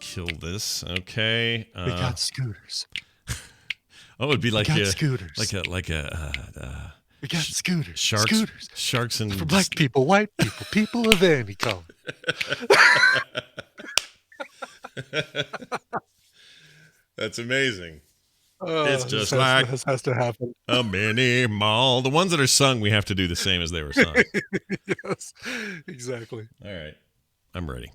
kill this. Okay. We got scooters. Oh, it'd be like scooters. Like a. We got scooters. Sharks and for black people, white people, people of any color. That's amazing. It's just like this has to happen. A mini mall. The ones that are sung, we have to do the same as they were sung. Yes, exactly. All right, I'm ready.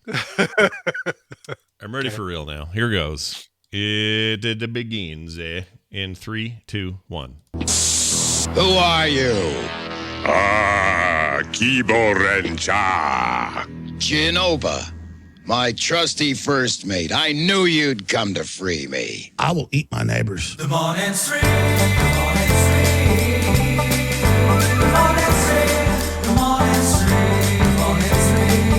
I'm ready for real now. Here goes. It begins in 3, 2, 1. Who are you? Kibo Rencha. Genova, my trusty first mate. I knew you'd come to free me. I will eat my neighbors. The morning stream, the morning stream, the morning stream, the morning stream, the morning stream,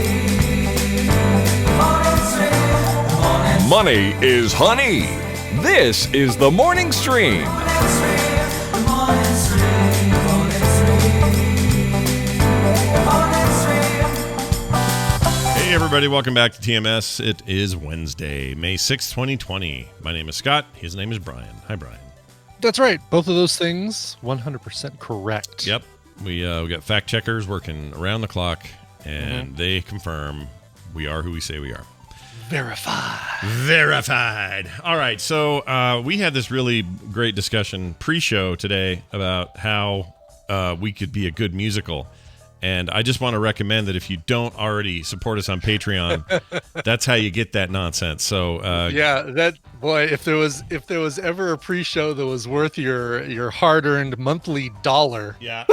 the morning stream, the morning stream. Money is honey. This is the morning stream. Hey everybody, welcome back to TMS. It is Wednesday, May 6th, 2020. My name is Scott. His name is Brian. Hi, Brian. That's right. Both of those things, 100% correct. Yep. We got fact checkers working around the clock, and they confirm we are who we say we are. Verified. All right. So we had this really great discussion pre-show today about how we could be a good musical. And I just want to recommend that if you don't already support us on Patreon, that's how you get that nonsense. So if there was ever a pre-show that was worth your hard-earned monthly dollar, yep,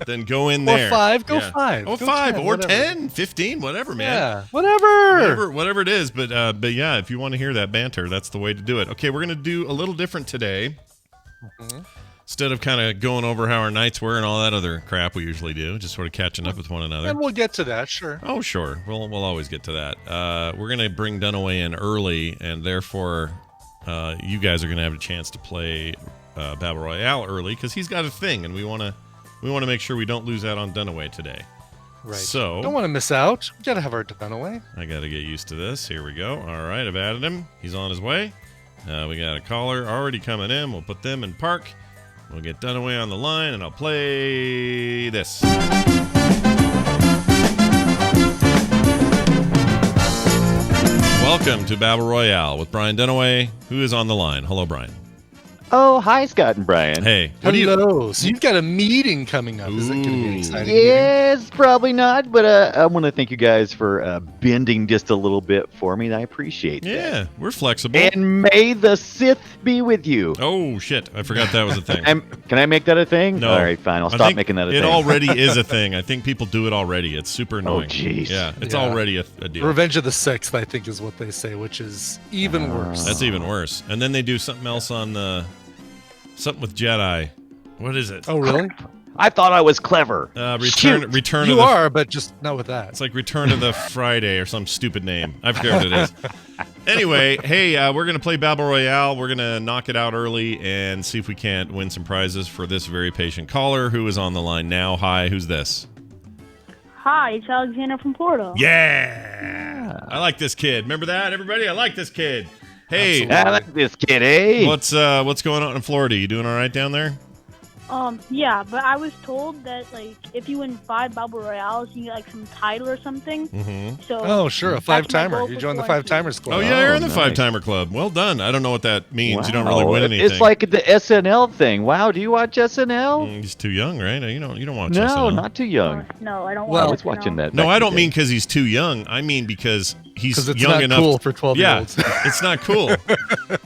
then go in there. Or $5, go $5. Oh, go $5 $10, or whatever. 10, 15, whatever, man. Yeah, whatever it is. But yeah, if you want to hear that banter, that's the way to do it. Okay, we're gonna do a little different today. Instead of kind of going over how our nights were and all that other crap we usually do, just sort of catching up with one another. And we'll get to that, sure. Oh, sure. We'll always get to that. We're going to bring Dunaway in early, and therefore you guys are going to have a chance to play Battle Royale early because he's got a thing, and we want to make sure we don't lose out on Dunaway today. Right. So don't want to miss out. We got to have our Dunaway. I got to get used to this. Here we go. All right, I've added him. He's on his way. We got a caller already coming in. We'll put them in park. We'll get Dunaway on the line, and I'll play this. Welcome to Battle Royale with Brian Dunaway, who is on the line. Hello, Brian. Oh, hi, Scott and Brian. Hey. Hello. So you've got a meeting coming up. Is it going to be an exciting Yes, probably not, but I want to thank you guys for bending just a little bit for me. I appreciate that. Yeah, we're flexible. And may the Sith be with you. Oh, shit. I forgot that was a thing. Can I make that a thing? No. All right, fine. I'll stop making that a thing. It already is a thing. I think people do it already. It's super annoying. Oh, jeez. Yeah, it's already a deal. Revenge of the Sixth, I think, is what they say, which is even worse. That's even worse. And then they do something else on something with Jedi. What is it? Oh, really? I thought I was clever. Return. You are, but just not with that. It's like Return to the Friday or some stupid name. I forget what it is. Anyway, hey, we're going to play Battle Royale. We're going to knock it out early and see if we can't win some prizes for this very patient caller who is on the line now. Hi, who's this? Hi, it's Alexander from Florida. Yeah. I like this kid. Remember that, everybody? I like this kid. Hey, absolutely. I like this kid, eh? What's going on in Florida? You doing all right down there? Yeah, but I was told that, like, if you win 5 Battle Royales, you get, like, some title or something. Mm-hmm. So, oh, sure, a 5-timer. You joined the 5-timers club. Oh, yeah, you're in the 5-timer club. Well done. I don't know what that means. Wow. You don't really win anything. It's like the SNL thing. Wow, do you watch SNL? He's too young, right? You don't watch SNL. No, not too young. No, I don't watch I was watching that. No, I don't mean because he's too young. I mean because he's young enough. Cool for 12-year-olds. Yeah, it's not cool.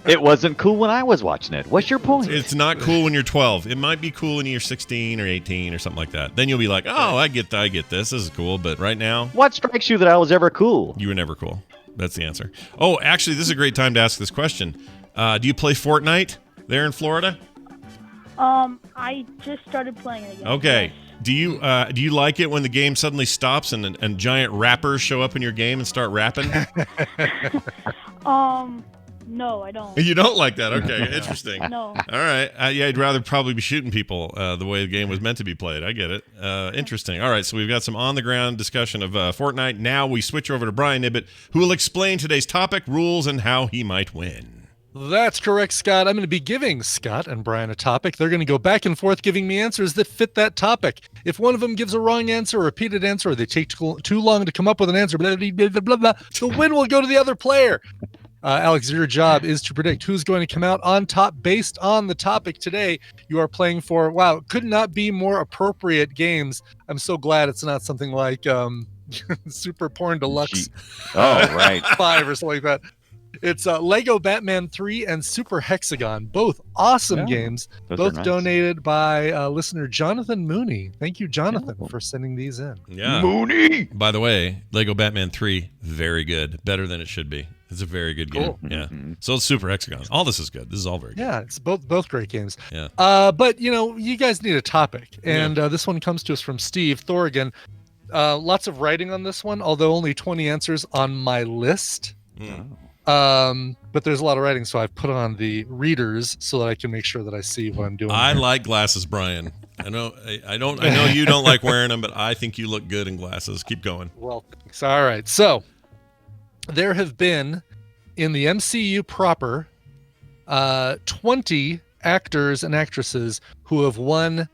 It wasn't cool when I was watching it. What's your point? It's not cool when you're 12. It might be cool when you're 16 or 18 or something like that. Then you'll be like, oh, I get this. This is cool. But right now, what strikes you that I was ever cool? You were never cool. That's the answer. Oh, actually, this is a great time to ask this question. Do you play Fortnite there in Florida? I just started playing it again. Okay. Do you like it when the game suddenly stops and giant rappers show up in your game and start rapping? No, I don't. You don't like that? Okay, interesting. No. All right. Yeah, I'd rather probably be shooting people the way the game was meant to be played. I get it. Interesting. All right, so we've got some on-the-ground discussion of Fortnite. Now we switch over to Brian Ibbett, who will explain today's topic, rules, and how he might win. That's correct, Scott. I'm going to be giving Scott and Brian a topic. They're going to go back and forth giving me answers that fit that topic. If one of them gives a wrong answer, a repeated answer, or they take too long to come up with an answer, blah, blah, blah, blah, blah, the win will go to the other player. Alex, your job is to predict who's going to come out on top based on the topic today. You are playing for, wow, could not be more appropriate games. I'm so glad it's not something like Super Porn Deluxe. Oh, right. 5 or something like that. It's Lego Batman 3 and Super Hexagon, both awesome games, both nice. Donated by listener Jonathan Mooney. Thank you, Jonathan, for sending these in. Yeah. Mooney! By the way, Lego Batman 3, very good. Better than it should be. It's a very good game. Cool. Yeah. So it's Super Hexagon. All this is good. This is all very good. Yeah, it's both great games. Yeah. But, you guys need a topic. And this one comes to us from Steve Thorgan. Lots of writing on this one, although only 20 answers on my list. But there's a lot of writing, so I've put on the readers so that I can make sure that I see what I'm doing. I like glasses, Brian. I know you don't like wearing them, but I think you look good in glasses. Keep going. Well, thanks. All right. So there have been in the MCU proper 20 actors and actresses who have won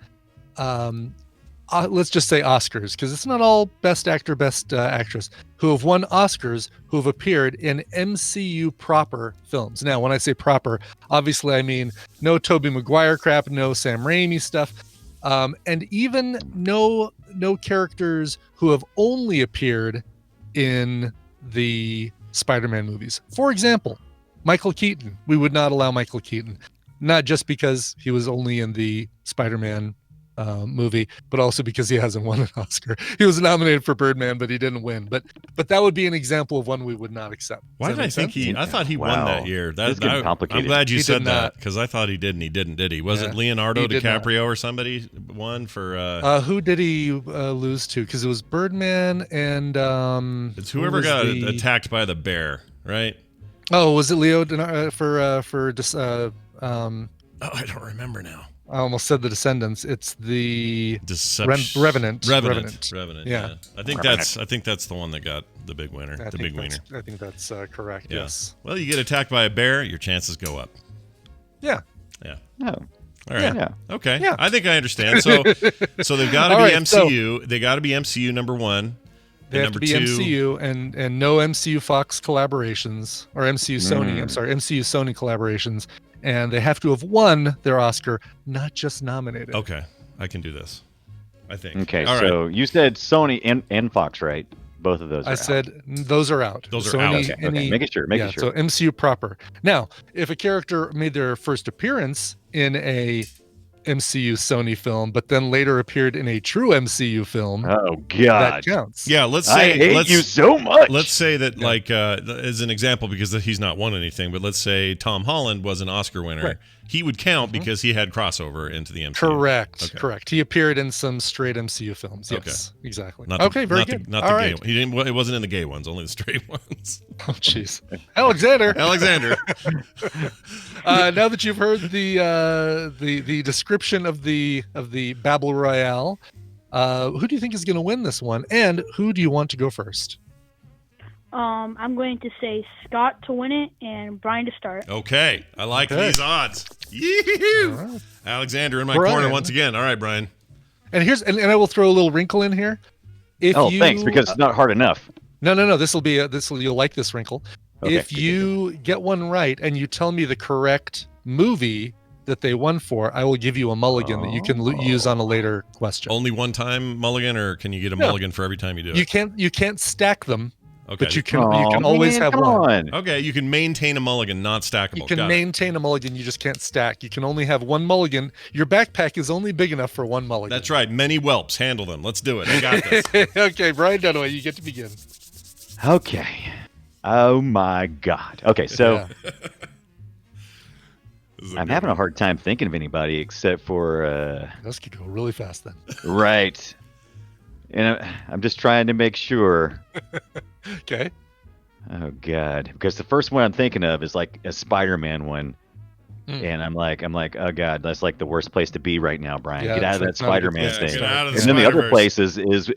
let's just say Oscars, because it's not all best actor, best actress, who have won Oscars, who have appeared in MCU proper films. Now, when I say proper, obviously I mean no Tobey Maguire crap, no Sam Raimi stuff, and even no characters who have only appeared in the Spider-Man movies. For example, Michael Keaton. We would not allow Michael Keaton, not just because he was only in the Spider-Man movie, but also because he hasn't won an Oscar. He was nominated for Birdman, but he didn't win. But that would be an example of one we would not accept. Why did I think I thought he won that year. It's getting complicated. I'm glad you He said did that, not. because I thought he did and he didn't, did he? Was it Leonardo He did DiCaprio or somebody won for who did he lose to? Because it was Birdman and it's whoever got attacked by the bear, right? Oh, was it Leo for Oh, I don't remember now. I almost said The Descendants. It's the Revenant. Revenant. Yeah. I think that's the one that got the big winner. I The big wiener. I think that's correct. Yeah. Yes. Well, you get attacked by a bear, your chances go up. Yeah. Yeah. Oh. All right. Yeah. Okay. Yeah. I think I understand. So they've got to All be right, MCU. They got to be MCU number one. They have to be MCU and no MCU Fox collaborations or MCU Sony. I'm sorry, MCU Sony collaborations, and they have to have won their Oscar, not just nominated. Okay, I can do this. I think. Okay, All so right. you said Sony and Fox, right? Both of those are I out. said those are out. Those are out. Okay. Making sure. So MCU proper. Now, if a character made their first appearance in a MCU Sony film, but then later appeared in a true MCU film, Oh that God! counts. Yeah, let's I say hate you so much. Let's say that, like, as an example, because he's not won anything, but let's say Tom Holland was an Oscar winner. Right. He would count because he had crossover into the MCU. Correct. Okay. Correct. He appeared in some straight MCU films. Yes, exactly. Not Okay, very not good. The, not All the right. gay one. He didn't. It wasn't in the gay ones. Only the straight ones. Oh, jeez. Alexander. Alexander. Now that you've heard the description of the Battle Royale, who do you think is going to win this one, and who do you want to go first? I'm going to say Scott to win it and Brian to start. Okay, I like Okay. these odds. Yee-hoo! All right. Alexander in my Brian. corner once again. All right, Brian. And here's and I will throw a little wrinkle in here. If thanks, because it's not hard enough. No. This will be you'll like this wrinkle. Okay, If good, you get one right and you tell me the correct movie that they won for, I will give you a mulligan that you can use on a later question. Only one time mulligan, or can you get a mulligan for every time you do it? You can't stack them, Okay. but you can always have come one. on. Okay, you can maintain a mulligan, not stackable. You can Got it. maintain a mulligan, you just can't stack. You can only have one mulligan. Your backpack is only big enough for one mulligan. That's right. Many whelps. Handle them. Let's do it. I got this. Okay, Brian Dunaway, you get to begin. Okay. Oh my God. Okay, so Yeah. This is I'm good having one. a hard time thinking of anybody except for This could go really fast then. right. And I'm just trying to make sure. Okay. Oh God, because the first one I'm thinking of is like a Spider-Man one, and I'm like, oh God, that's like the worst place to be right now, Brian. Yeah, Get out of that it's not a good Spider-Man Yeah, place thing. get out of the And then the other Spider-Verse. place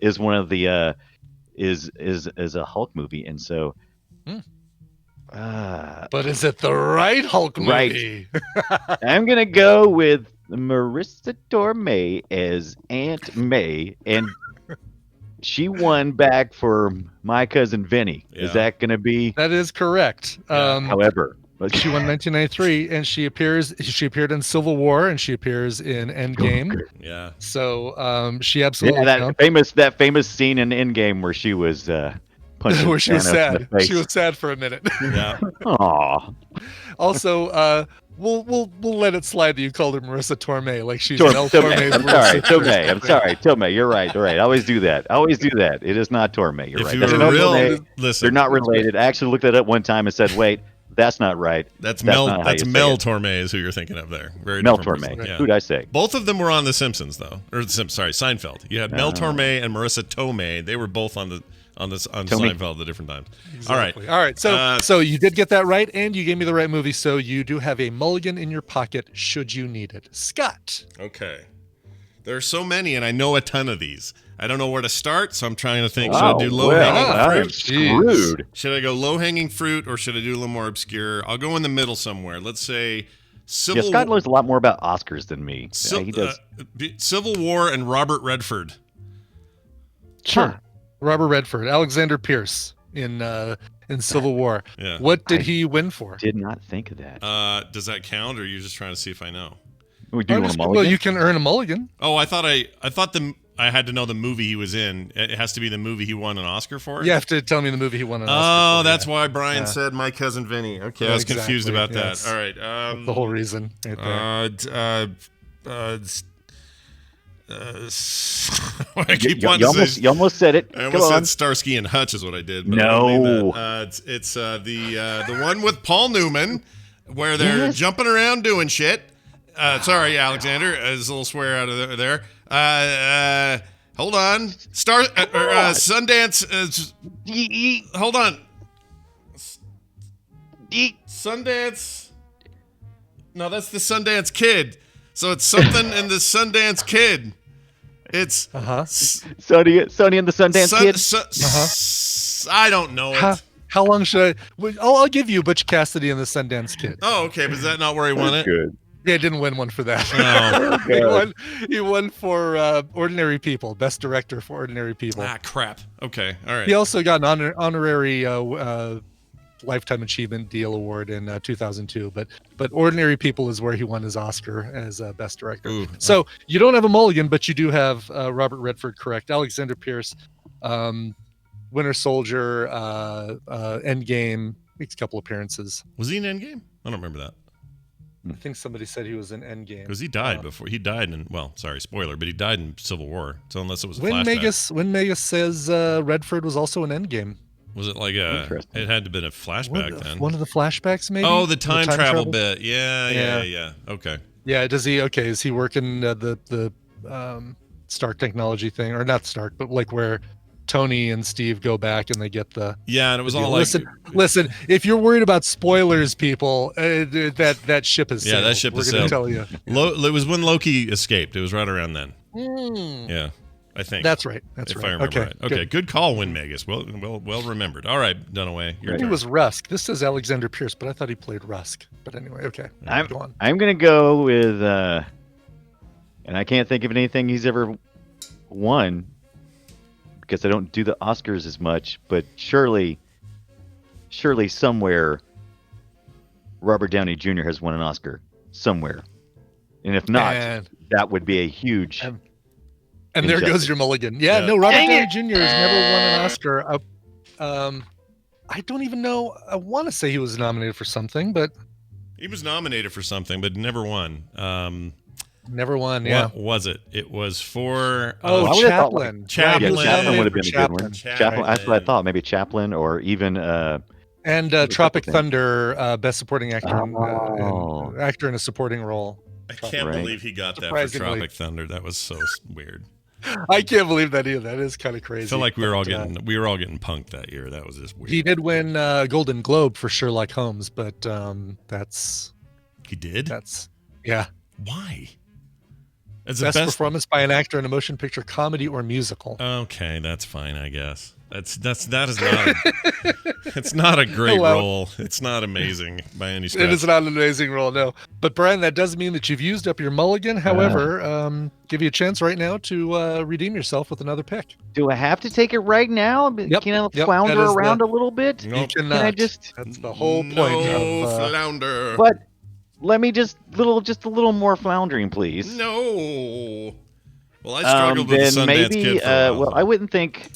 is one of the is a Hulk movie, and so. But is it the right Hulk Right. movie? I'm gonna go with Marissa Tomei as Aunt May, and she won back for My Cousin Vinny. Yeah. Is that gonna be? That is correct. However, but She won 1993, and she appeared in Civil War, and she appears in Endgame. Yeah. So she absolutely yeah, that famous scene in Endgame where she was punching where she was Thanos in the sad. face. She was sad for a minute. Yeah. Aw. Also, we'll let it slide that you called her Marissa Tomei, like she's Tomei. Mel Torme's I'm sorry, Marissa Tomei. I'm sorry, Tomei. You're right. I always do that. It is not Tomei. You're If right. you That's were not real, Tomei. listen. They're not related. I actually looked that up one time and said, wait, that's not right. That's not Mel. how That's you say Mel it. Torme is who you're thinking of there. Very Mel different Torme. person. Yeah. Who'd I say? Both of them were on The Simpsons though, or Seinfeld. You had Mel Oh. Torme and Marissa Tomei. They were both on Seinfeld at different times. Exactly. All right. So you did get that right, and you gave me the right movie. So you do have a mulligan in your pocket should you need it. Scott. Okay. There are so many, and I know a ton of these. I don't know where to start, so I'm trying to think. Should Wow, I do low hanging I'm fruit? screwed. Should I go low hanging fruit, or should I do a little more obscure? I'll go in the middle somewhere. Let's say Civil. Yeah, Scott knows a lot more about Oscars than me. He does. Civil War and Robert Redford. Sure. Robert Redford, Alexander Pierce in Civil War. Yeah. What did he win for? Did not think of that. Does that count, or are you just trying to see if I know? We do want a Well, mulligan? you can earn a mulligan. Oh, I thought I had to know the movie he was in. It has to be the movie he won an Oscar for. You have to tell me the movie he won an Oscar Oh, for, that's yeah. why Brian Yeah. said My Cousin Vinny. Okay, Yeah, I was confused exactly. about Yes. that. All right. That's the whole reason right there. I keep wanting to say. You almost said it. I Come almost on. said Starsky and Hutch is what I did. But No. I don't mean that. It's the one with Paul Newman where they're Yes. jumping around doing shit. Sorry, Alexander. There's a little swear out of there. Hold on. Sundance. Hold on. Sundance. No, that's the Sundance Kid. So it's something in the Sundance Kid. It's Sony and the Sundance Kid. I don't know it. How long should I? I'll give you Butch Cassidy and the Sundance Kid. Oh, okay, but is that not where he won it? Good. Yeah, didn't win one for that. No. he won for Ordinary People, Best Director for Ordinary People. Ah, crap. Okay, all right. He also got an honorary Lifetime Achievement Deal Award in 2002, but Ordinary People is where he won his Oscar as Best Director. Ooh. So you don't have a mulligan, but you do have Robert Redford correct. Alexander Pierce, Winter Soldier, Endgame, makes a couple appearances. Was he in Endgame? I don't remember that. I think somebody said he was in Endgame. Because he died before. He died in, well, sorry, spoiler, but he died in Civil War. So unless it was a When flashback. Megas says Redford was also in Endgame. Was it like a, Interesting. it had to have been a flashback then. One of the flashbacks, maybe? Oh, the time travel bit. Yeah. Okay. Yeah, does he? Okay, is he working the Stark technology thing, or not Stark, but like where Tony and Steve go back and they get the. Yeah, and it was all like. Listen. If you're worried about spoilers, people, that ship has sailed. Yeah, that ship has We're gonna sailed. tell you. It was when Loki escaped. It was right around then. Yeah, I think. That's right. That's if right. I remember okay, right. Okay, good call, Win Megas. Well remembered. All right, Dunaway, your He turn. was Rusk. This says Alexander Pierce, but I thought he played Rusk. But anyway, okay. Go on. I'm gonna go with, and I can't think of anything he's ever won because I don't do the Oscars as much. But surely somewhere Robert Downey Jr. has won an Oscar somewhere, and if not, And- that would be a huge. And there Injustice. goes your mulligan. Yeah, Yeah. no, Robert Dang Downey it! Jr. has never won an Oscar. I don't even know. I want to say he was nominated for something, but He was nominated for something, but never won. never won. Yeah. What was it? It was for. Oh, I would've thought, like, Chaplin. Chaplin. Yeah, He was Chaplin nominated would have for been a good one. Chaplin. Chaplin. That's what I thought. Maybe Chaplin or even. And Tropic Thunder, Best Supporting Actor, Oh. actor in a supporting role. I can't Right. believe he got that for Surprisingly. Tropic Thunder. That was so weird. I can't believe that either. That is kind of I crazy. feel like we were all But, getting punked that year. That was just weird. he did win Golden Globe for Sherlock Holmes, but He did? yeah. Why? As Best performance by an actor in a motion picture, comedy, or musical. Okay, that's fine, I guess. That is not. It's not a great role. It's not amazing by any stretch. It is not an amazing role, no. But Brian, that does mean that you've used up your mulligan. However, give you a chance right now to redeem yourself with another pick. Do I have to take it right now? Yep, Can I yep, flounder that is around a little bit? Nope. You cannot. Can I just? That's the whole point. No of, flounder. But let me just a little more floundering, please. No. Well, I struggled with the then Sundance maybe, Kid for a while. well, I wouldn't think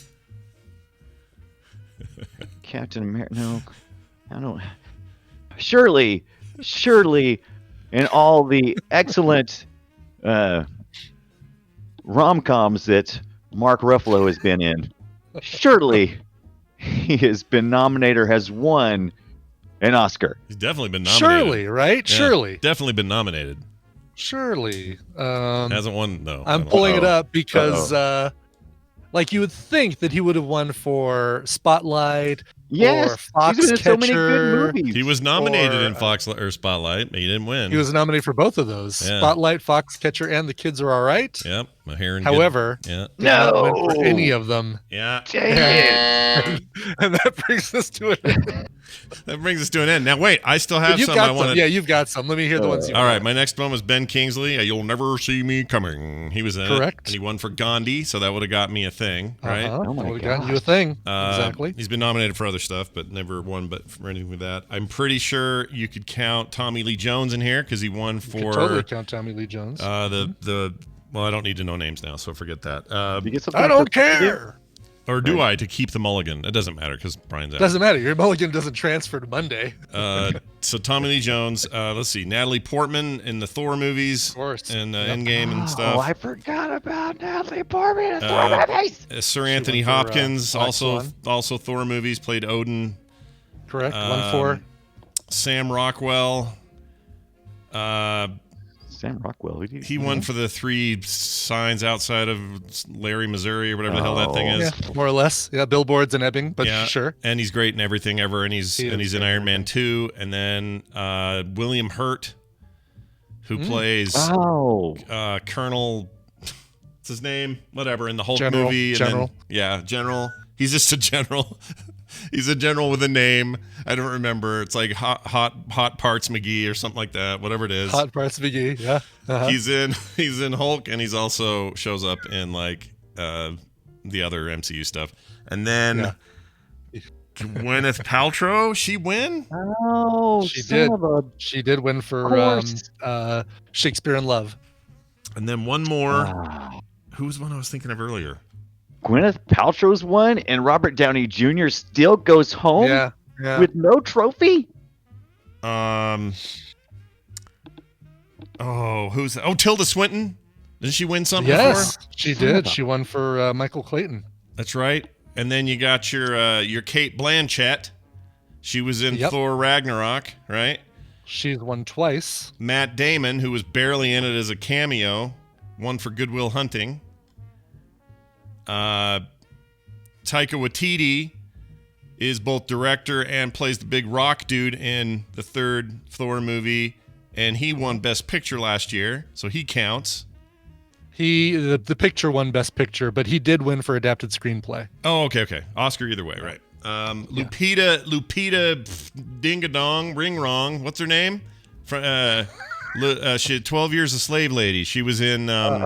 Captain America. No, I don't. Surely, in all the excellent rom-coms that Mark Ruffalo has been in, surely he has been nominated or has won an Oscar. He's definitely been nominated. Surely, right? Yeah, Surely. definitely been nominated. Surely. Hasn't won though. I'm pulling it up because, like, you would think that he would have won for Spotlight or Yes, he's been in so many Foxcatcher. good movies. He was nominated Or, in Fox or Spotlight, but he didn't win. He was nominated for both of those: Yeah. Spotlight, Foxcatcher, and The Kids Are All Right. Yep. My hair and However, yeah. did not win for any of them. Yeah. Dang it. And that brings us to an end. That brings us to an end. Now wait, I still have You've some got I want some. to. Yeah, you've got some. Let me hear the ones you All right, my next one was Ben Kingsley. You'll Never See Me Coming. He was in it. Correct. And he won for Gandhi, so that would have got me a thing, right? Uh-huh. Oh my That would have gotten gosh. you a thing. Exactly. Exactly. He's been nominated for other stuff, but never won but for anything with that. I'm pretty sure you could count Tommy Lee Jones in here because he won You for could totally count Tommy Lee Jones. well, I don't need to know names now, so forget that. You get something I like don't that? care. Or do I to keep the mulligan? It doesn't matter because Brian's out. Doesn't matter. Your mulligan doesn't transfer to Monday. So Tommy Lee Jones. Let's see, Natalie Portman in the Thor movies, Of course. and Endgame and Oh, stuff. I forgot about Natalie Portman. It's one of my face. Sir Anthony won for, Hopkins, Black also Swan. Thor movies, played Odin. Correct. 1-4. Sam Rockwell. Sam Rockwell. He won for the 3 signs outside of Larry, Missouri, or whatever the hell that thing is. Yeah, more or less. Yeah, billboards and Ebbing, but Yeah, sure. and he's great in everything ever, and he's He is in great Iron Man 2, and then William Hurt, who plays Oh. Colonel. What's his name? Whatever in the Hulk General, movie. And General. Then, General. He's just a general. He's a general with a name. I don't remember. It's like Hot Parts McGee or something like that. Whatever it is. Hot Parts McGee. Yeah. Uh-huh. He's in Hulk, and he's also shows up in like the other MCU stuff. And then Gwyneth Paltrow, she win? Oh, She son did. of a- She did win for course. Shakespeare in Love. And then one more. Wow. Who was one I was thinking of earlier? Gwyneth Paltrow's one, and Robert Downey Jr. still goes home Yeah. with no trophy. Tilda Swinton. Didn't she win something Yes, before? she did. She won for Michael Clayton. That's right. And then you got your Kate Blanchett. She was in Yep. Thor Ragnarok, right? She's won twice. Matt Damon, who was barely in it as a cameo, won for Good Will Hunting. Taika Waititi is both director and plays the big rock dude in the 3rd Thor movie, and he won Best Picture last year, so he counts. The picture won Best Picture, but he did win for adapted screenplay. Oh, okay. Oscar either way, right? Lupita Dingadong, Ring Wrong. What's her name? She had 12 Years a Slave Lady. She was in Black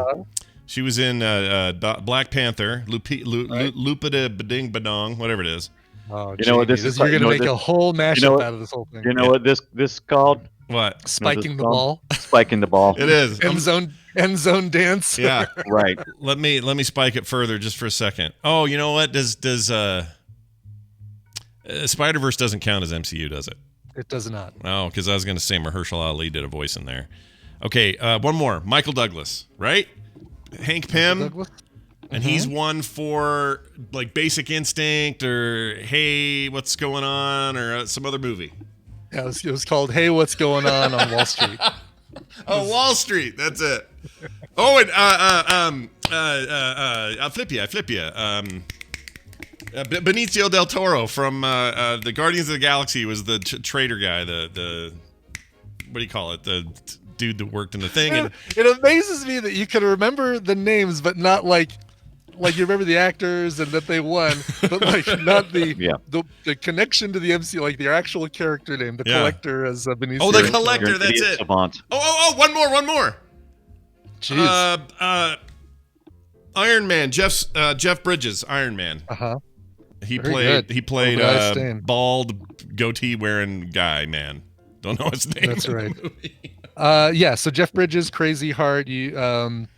Panther. Lupita Bading Badong, whatever it is. Oh, You know what this Jamie, is you're like- going you to know make what a this- whole mashup you know what- out of this whole thing. You know what this is called? What? Spiking the called? ball. Spiking the ball. It is. End zone dance. Yeah. Right. Let me spike it further just for a second. Oh, you know what? Does Spider-Verse doesn't count as MCU, does it? It does not. Oh, because I was going to say Mahershala Ali did a voice in there. Okay, one more. Michael Douglas, right? Hank Pym, Douglas? and he's won for like Basic Instinct or Hey, What's Going On or some other movie. Yeah, it was called Hey, What's Going On Wall Street. Oh, Wall Street. That's it. Oh, and I'll flip you. Benicio del Toro from the Guardians of the Galaxy was the traitor guy. The what do you call it? The dude that worked in the thing. And It amazes me that you can remember the names, but not like you remember the actors and that they won, but like not the connection to the MC, like their actual character name, the collector as Benicio. Oh, the collector. That's it. Savant. Oh, one more. Jeez. Iron Man. Jeff Bridges. Iron Man. He Very played good. bald goatee wearing guy. Man, don't know his name. That's right. So Jeff Bridges, Crazy Heart. You,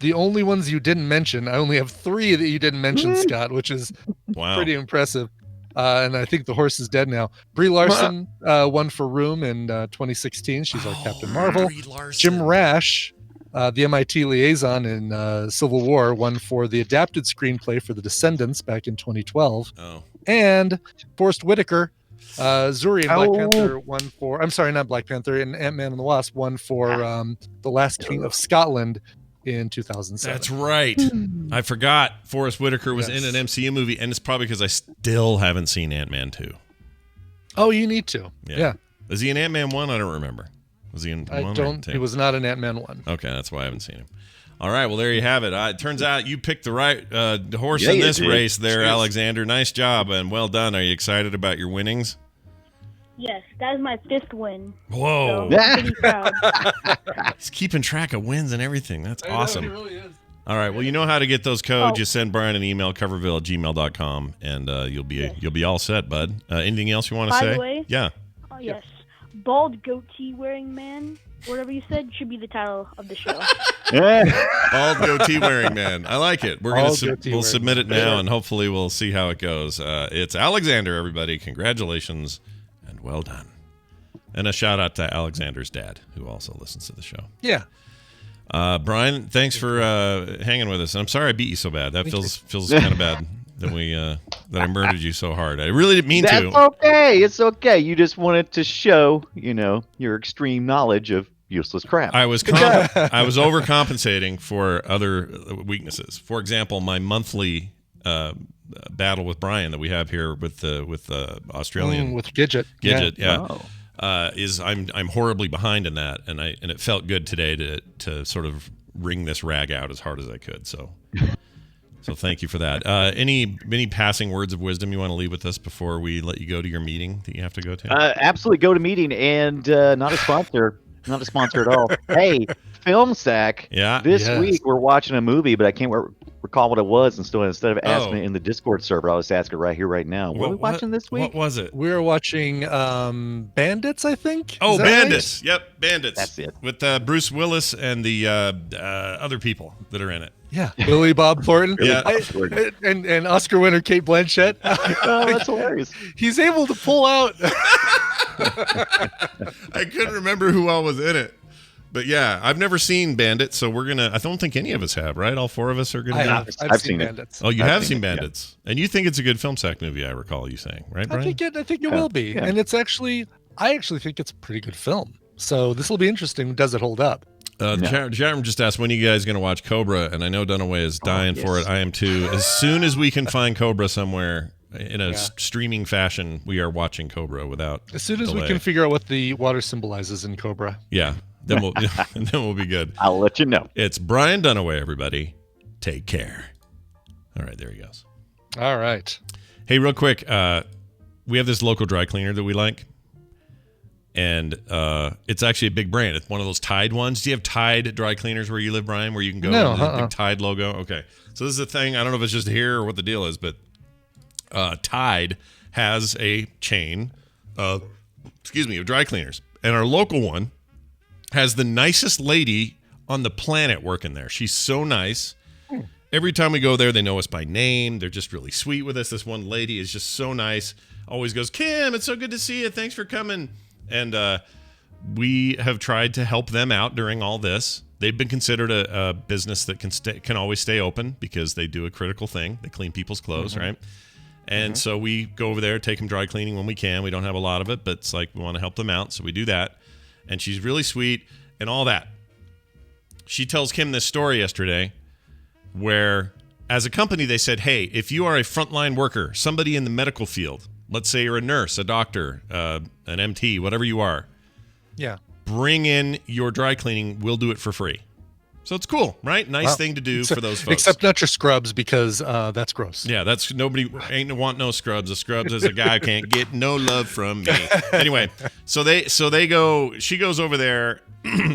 the only ones you didn't mention, I only have 3 that you didn't mention, Scott, which is pretty impressive. And I think the horse is dead now. Brie Larson won for Room in 2016. She's our Captain Marvel. Jim Rash, the MIT liaison in Civil War, won for the adapted screenplay for The Descendants back in 2012. And Forrest Whitaker, Zuri in Black Panther won for. I'm sorry, not Black Panther. In Ant-Man and the Wasp won for The Last King of Scotland in 2007. That's right. I forgot Forrest Whitaker was in an MCU movie, and it's probably because I still haven't seen Ant-Man 2. Oh, you need to. Yeah. Is he in Ant-Man 1? I don't remember. Was he in 1 I don't. He was not in Ant-Man 1. Okay, that's why I haven't seen him. All right, well, there you have it. It turns out you picked the right horse in this race there, Alexander. Nice job, and well done. Are you excited about your winnings? Yes, that is my 5th win. Whoa. So I'm pretty proud. He's keeping track of wins and everything. That's awesome. He really is. All right, well, you know how to get those codes. Just send Brian an email, coverville@gmail.com, and you'll be all set, bud. Anything else you want to say? By the way, yeah. Yes. Bald goatee wearing man, whatever you said, should be the title of the show. Bald goatee wearing man. I like it. We're we'll submit it now, and hopefully we'll see how it goes. It's Alexander, everybody. Congratulations and well done. And a shout out to Alexander's dad, who also listens to the show. Yeah. Brian, thanks for hanging with us. And I'm sorry I beat you so bad. That feels kind of bad that I murdered you so hard. I really didn't mean to. That's okay. It's okay. You just wanted to show, your extreme knowledge of useless crap. I was overcompensating for other weaknesses. For example, my monthly battle with Brian that we have here with Australian with Gidget. Yeah. Is I'm horribly behind in that, and it felt good today to sort of wring this rag out as hard as I could. So thank you for that. Any passing words of wisdom you want to leave with us before we let you go to your meeting that you have to go to? Absolutely, go to meeting, and not a sponsor. Not a sponsor at all. Hey, Film Sack. Yeah. This week we're watching a movie, but I can't recall what it was. Instead of asking it in the Discord server, I'll just ask it right here, right now. What are we watching this week? What was it? We were watching Bandits, I think. Oh, Bandits. Right? Yep, Bandits. That's it. With Bruce Willis and the other people that are in it. Yeah, Billy Bob Thornton. And Oscar winner Cate Blanchett. Oh, that's hilarious. He's able to pull out. I couldn't remember who all was in it. But yeah, I've never seen Bandits, so I don't think any of us have, right? All 4 of us are going to I've seen Bandits. It. Oh, you have seen Bandits. Yeah. And you think it's a good Film Sack movie, I recall you saying, right, Brian? I think it will be. Yeah. And I actually think it's a pretty good film. So this will be interesting. Does it hold up? The chat room just asked, when are you guys going to watch Cobra? And I know Dunaway is dying for it. I am too. As soon as we can find Cobra somewhere in a streaming fashion, we are watching Cobra without As soon as delay. we can figure out what the water symbolizes in Cobra. Yeah. Then we'll be good. I'll let you know. It's Brian Dunaway, everybody. Take care. All right, there he goes. All right. Hey, real quick, we have this local dry cleaner that we like. And it's actually a big brand. It's one of those Tide ones. Do you have Tide dry cleaners where you live, Brian, where you can go with the big Tide logo? Okay. So this is a thing. I don't know if it's just here or what the deal is, but Tide has a chain of dry cleaners. And our local one has the nicest lady on the planet working there. She's so nice. Every time we go there, they know us by name. They're just really sweet with us. This one lady is just so nice. Always goes, Kim, it's so good to see you. Thanks for coming. And we have tried to help them out during all this. They've been considered a business that can always stay open because they do a critical thing. They clean people's clothes, right? And so we go over there, take them dry cleaning when we can. We don't have a lot of it, but it's like we want to help them out, so we do that. And she's really sweet and all that. She tells Kim this story yesterday where as a company they said, hey, if you are a frontline worker, somebody in the medical field, let's say you're a nurse, a doctor, an MT, whatever you are, Yeah. bring in your dry cleaning, we'll do it for free. So it's cool, right? Nice thing to do for those folks. Except not your scrubs, because that's gross. Yeah, that's nobody ain't want no scrubs. A scrubs is a guy who can't get no love from me. Anyway, so they go. She goes over there,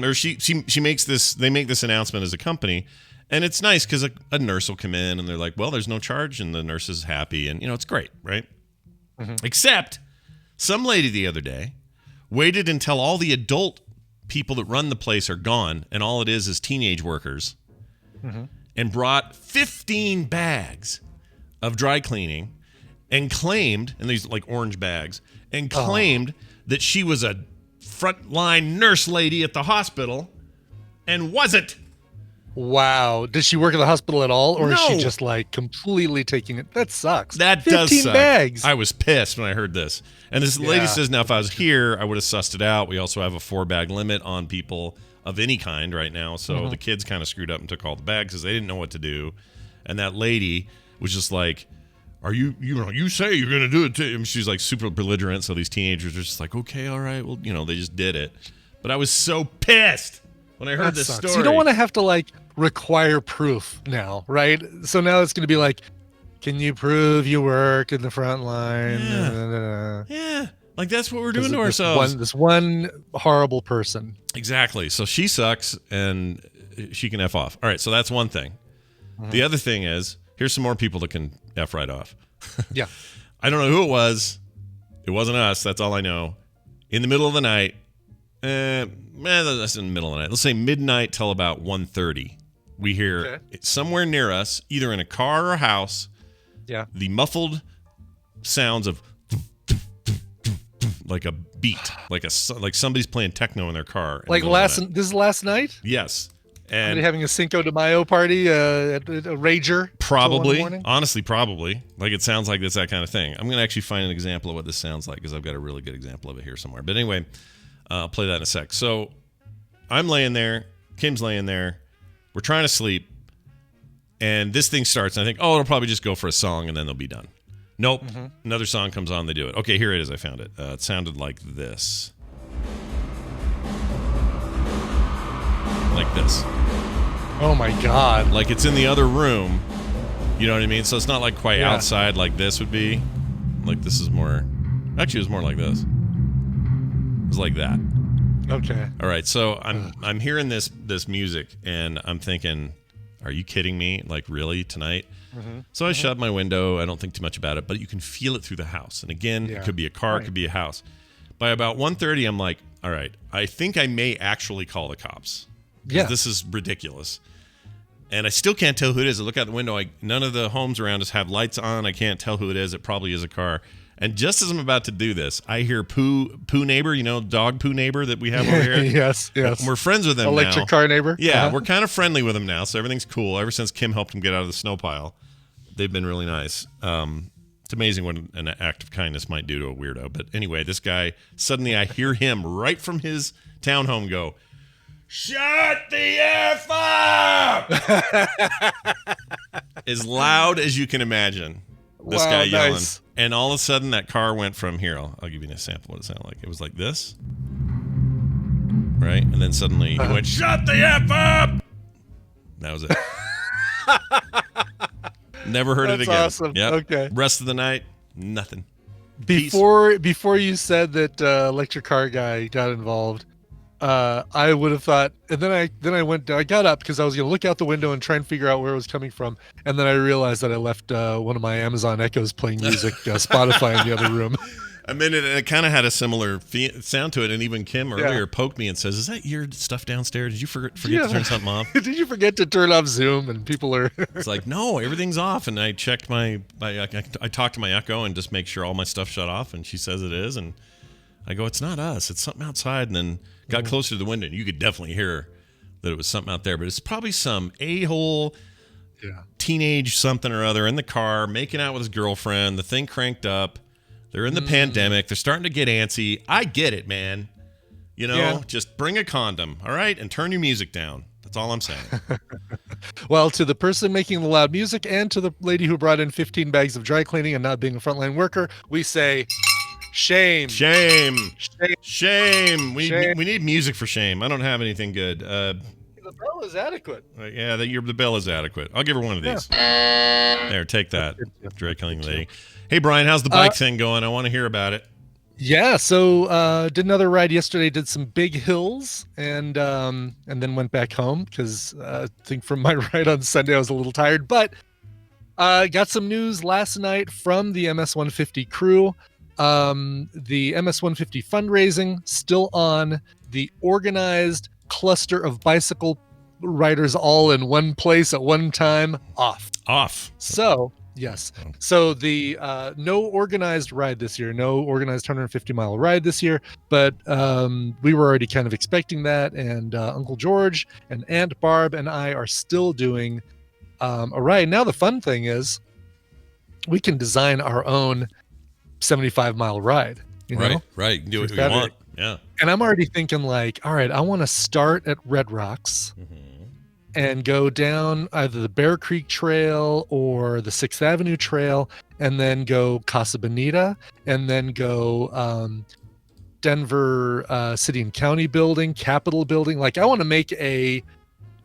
or she makes this. They make this announcement as a company, and it's nice because a nurse will come in and they're like, well, there's no charge, and the nurse is happy, and it's great, right? Mm-hmm. Except some lady the other day waited until all the adult people that run the place are gone and all it is teenage workers, and brought 15 bags of dry cleaning and claimed, and these like orange bags, and claimed that she was a frontline nurse lady at the hospital and wasn't. Wow. Does she work at the hospital at all, or is she No. just like completely taking it? That sucks. That does 15 suck. bags. I was pissed when I heard this. And this lady Yeah. says, now if I was here, I would have sussed it out. We also have a 4-bag limit on people of any kind right now. So the kids kind of screwed up and took all the bags because they didn't know what to do. And that lady was just like, are you say you're going to do it too. And she's like super belligerent. So these teenagers are just like, okay, all right. Well, they just did it. But I was so pissed when I heard That this sucks. story. You don't want to have to like require proof now, right? So now it's going to be like, can you prove you work in the front line? Yeah. Like that's what we're doing to ourselves. This one horrible person. Exactly. So she sucks and she can F off. All right. So that's one thing. The other thing is, here's some more people that can F right off. Yeah. I don't know who it was. It wasn't us. That's all I know. In the middle of the night. That's in the middle of the night. Let's say midnight till about 1:30. We hear somewhere near us, either in a car or a house, the muffled sounds of like a beat, like somebody's playing techno in their car. Like this is last night? Yes. Are And they having a Cinco de Mayo party at a rager? probably, till 1 in the morning? honestly, probably. Like it sounds like it's that kind of thing. I'm going to actually find an example of what this sounds like because I've got a really good example of it here somewhere. But anyway, I'll play that in a sec. So I'm laying there. Kim's laying there. We're trying to sleep. And this thing starts. And I think, it'll probably just go for a song and then they'll be done. Nope. Another song comes on. They do it. Okay, here it is. I found it. It sounded like this. Like this. Oh my God. Like it's in the other room. You know what I mean? So it's not like quite Yeah. outside like this would be. Like this is more. Actually, it was more like this. It was like that. Okay. All right. So I'm hearing this music and I'm thinking, are you kidding me? Like really tonight? So I shut my window. I don't think too much about it, but you can feel it through the house. And again, it could be a car, it could be a house. By about 1:30, I'm like, all right, I think I may actually call the cops. Yeah. This is ridiculous. And I still can't tell who it is. I look out the window. None of the homes around us have lights on. I can't tell who it is. It probably is a car. And just as I'm about to do this, I hear Pooh Neighbor, dog Pooh Neighbor that we have over here. Yes. We're friends with him Electric now. car neighbor. Yeah, we're kind of friendly with him now, so everything's cool. Ever since Kim helped him get out of the snow pile, they've been really nice. It's amazing what an act of kindness might do to a weirdo. But anyway, this guy, suddenly I hear him right from his townhome go, "Shut the F up!" As loud as you can imagine. This Wow, guy yelling. nice. And all of a sudden that car went from here. I'll give you an example of what it sounded like. It was like this. Right? And then suddenly he went, "Shut the F up!" That was it. Never heard it That's again. awesome. Yep. Okay. Rest of the night, nothing. Before you said that electric car guy got involved, I would have thought, and then I got up because I was gonna look out the window and try and figure out where it was coming from, and then I realized that I left one of my Amazon Echoes playing music, Spotify in the other room. I mean, it kind of had a similar sound to it, and even Kim earlier poked me and says, "Is that your stuff downstairs? Did you forget to turn something off?" Did you forget to turn off Zoom? And people are. It's like, no, everything's off. And I checked I talked to my Echo and just make sure all my stuff shut off, and she says it is. And I go, "It's not us. It's something outside." And then got closer to the window, and you could definitely hear that it was something out there. But it's probably some a-hole teenage something or other in the car making out with his girlfriend. The thing cranked up. They're in the pandemic. They're starting to get antsy. I get it, man. Just bring a condom, all right? And turn your music down. That's all I'm saying. Well, to the person making the loud music and to the lady who brought in 15 bags of dry cleaning and not being a frontline worker, we say shame. Shame. Shame. Shame. We Shame. need music for shame. I don't have anything good. The bell is adequate. Yeah, the bell is adequate. I'll give her one of these. There, take that, dry cleaning lady. Hey, Brian, how's the bike thing going? I want to hear about it. Yeah, so did another ride yesterday, did some big hills, and then went back home because I think from my ride on Sunday I was a little tired. But got some news last night from the MS-150 crew. The MS-150 fundraising still on. The organized cluster of bicycle riders all in one place at one time off. So yes. So the no organized ride this year, no organized 150-mile ride this year, but we were already kind of expecting that, and Uncle George and Aunt Barb and I are still doing a ride. Now the fun thing is we can design our own 75-mile ride. You know? Right. Do what you want. Yeah. And I'm already thinking like, all right, I want to start at Red Rocks. And go down either the Bear Creek Trail or the 6th Avenue Trail, and then go Casa Bonita, and then go Denver City and County Building, Capitol Building. Like, I want to make a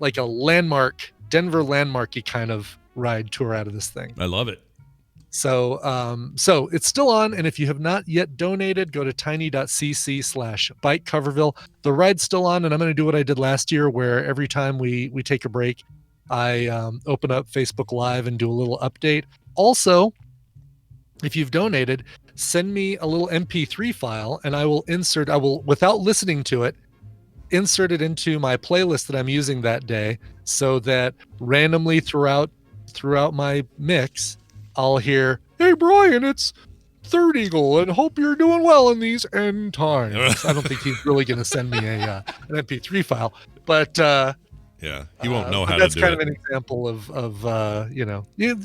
landmark, Denver landmarky kind of ride tour out of this thing. I love it. So it's still on, and if you have not yet donated, go to tiny.cc/bike Coverville. The ride's still on, and I'm going to do what I did last year, where every time we take a break, I open up Facebook Live and do a little update. Also, if you've donated, send me a little MP3 file, and I will without listening to it, insert it into my playlist that I'm using that day, so that randomly throughout my mix, I'll hear, "Hey Brian, it's Third Eagle, and hope you're doing well in these end times." I don't think he's really going to send me an MP3 file, but yeah, he won't know how to do it. That's kind of an example of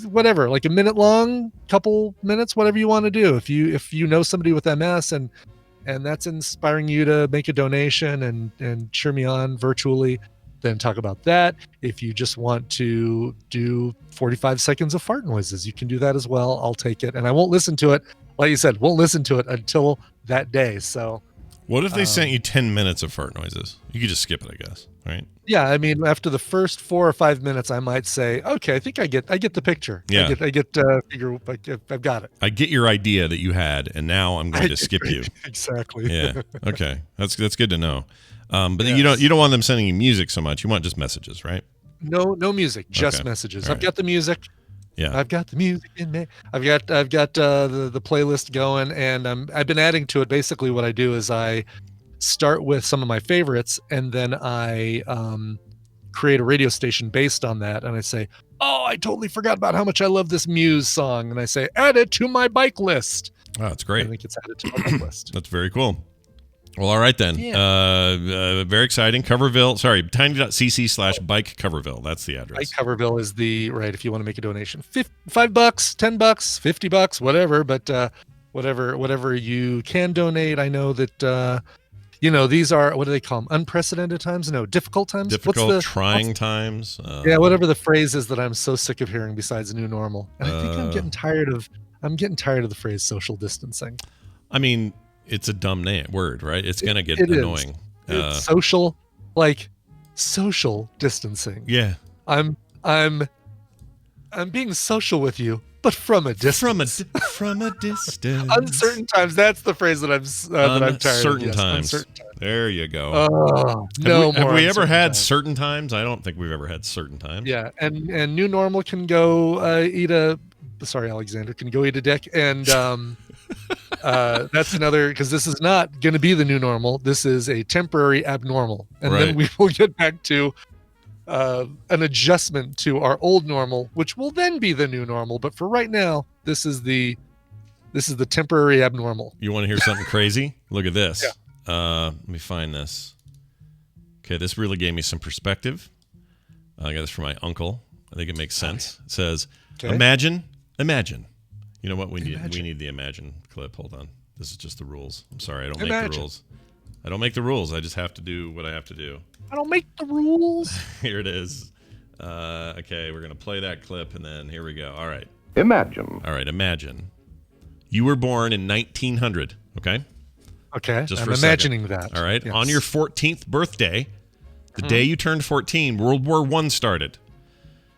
whatever, like a minute long, couple minutes, whatever you want to do. If you know somebody with MS and that's inspiring you to make a donation and cheer me on virtually, then talk about that. If you just want to do 45 seconds of fart noises, you can do that as well. I'll take it, and I won't listen to it. Like you said, won't listen to it until that day. So what if they sent you 10 minutes of fart noises? You could just skip it, I guess, right? Yeah, I mean, after the first 4 or 5 minutes, I might say, okay, I think I get the picture. Yeah, I get figure. I've got it. I get your idea that you had, and now I'm going to skip you. Exactly. Yeah. Okay. That's good to know. But yes. you don't want them sending you music so much. You want just messages, right? No music, just messages. I've got the music. Yeah. I've got the music in me. I've got the playlist going, and I've been adding to it. Basically, what I do is I start with some of my favorites, and then I create a radio station based on that, and I say, "Oh, I totally forgot about how much I love this Muse song," and I say, "Add it to my bike list." Oh, that's great. I think it's added to my bike list. That's very cool. Well, all right then. Yeah. Very exciting. Coverville. Sorry, tiny.cc/bike Coverville. That's the address. Bike Coverville is the right. If you want to make a donation, $5, $10, $50, whatever. But whatever you can donate. I know that these are, what do they call them? Unprecedented times? No, difficult times. Trying times. Whatever the phrase is that I'm so sick of hearing besides new normal. And I think I'm getting tired of the phrase social distancing. I mean, it's a dumb word, right? It's going to get annoying. It's social distancing. Yeah. I'm being social with you, but from a distance. From a distance. Uncertain times. That's the phrase that I'm tired of. Uncertain times. There you go. Have we ever had certain times? I don't think we've ever had certain times. Yeah, and new normal can go eat a. Sorry, Alexander, can go eat a dick, and that's another, because this is not going to be the new normal. This is a temporary abnormal, and then we will get back to an adjustment to our old normal, which will then be the new normal. But for right now, this is the temporary abnormal. You want to hear something crazy? Look at this. Yeah. Let me find this. Okay, this really gave me some perspective. I got this from my uncle. I think it makes sense. It says, Imagine. You know what? We need the imagine clip. Hold on. This is just the rules. I'm sorry, I don't make the rules. I don't make the rules. I just have to do what I have to do. I don't make the rules. Here it is. Okay, we're going to play that clip, and then here we go. All right. Imagine. All right, imagine. You were born in 1900, okay? Okay, Just I'm for a second. imagining that. All right. Yes. On your 14th birthday, the day you turned 14, World War I started.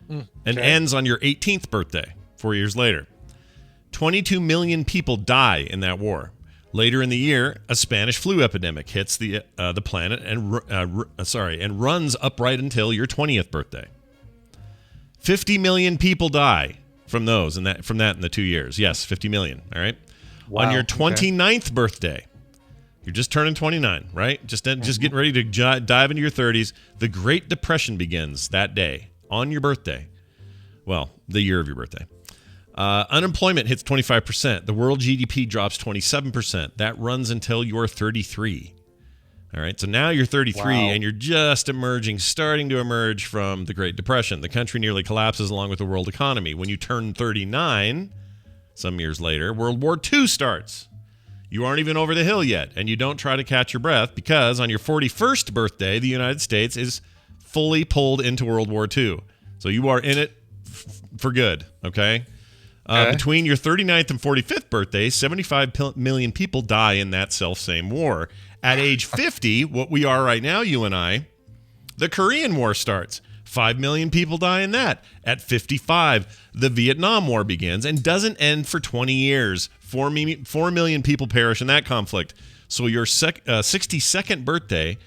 And ends on your 18th birthday, 4 years later. 22 million people die in that war. Later in the year, a Spanish flu epidemic hits the planet and runs up right until your 20th birthday. 50 million people die from those and from that in the 2 years. Yes, 50 million. All right. Wow, On your 29th birthday, you're just turning 29, right? Just getting ready to dive into your 30s. The Great Depression begins that day on your birthday. Well, the year of your birthday. Unemployment hits 25%. The world GDP drops 27%. That runs until you're 33. All right, so now you're 33 and you're just starting to emerge from the Great Depression. The country nearly collapses along with the world economy. When you turn 39, some years later, World War II starts. You aren't even over the hill yet, and you don't try to catch your breath because on your 41st birthday, the United States is fully pulled into World War II. So you are in it for good, okay? Between your 39th and 45th birthday, 75 million people die in that self-same war. At age 50, what we are right now, you and I, the Korean War starts. 5 million people die in that. At 55, the Vietnam War begins and doesn't end for 20 years. 4 million people perish in that conflict. So your 62nd birthday,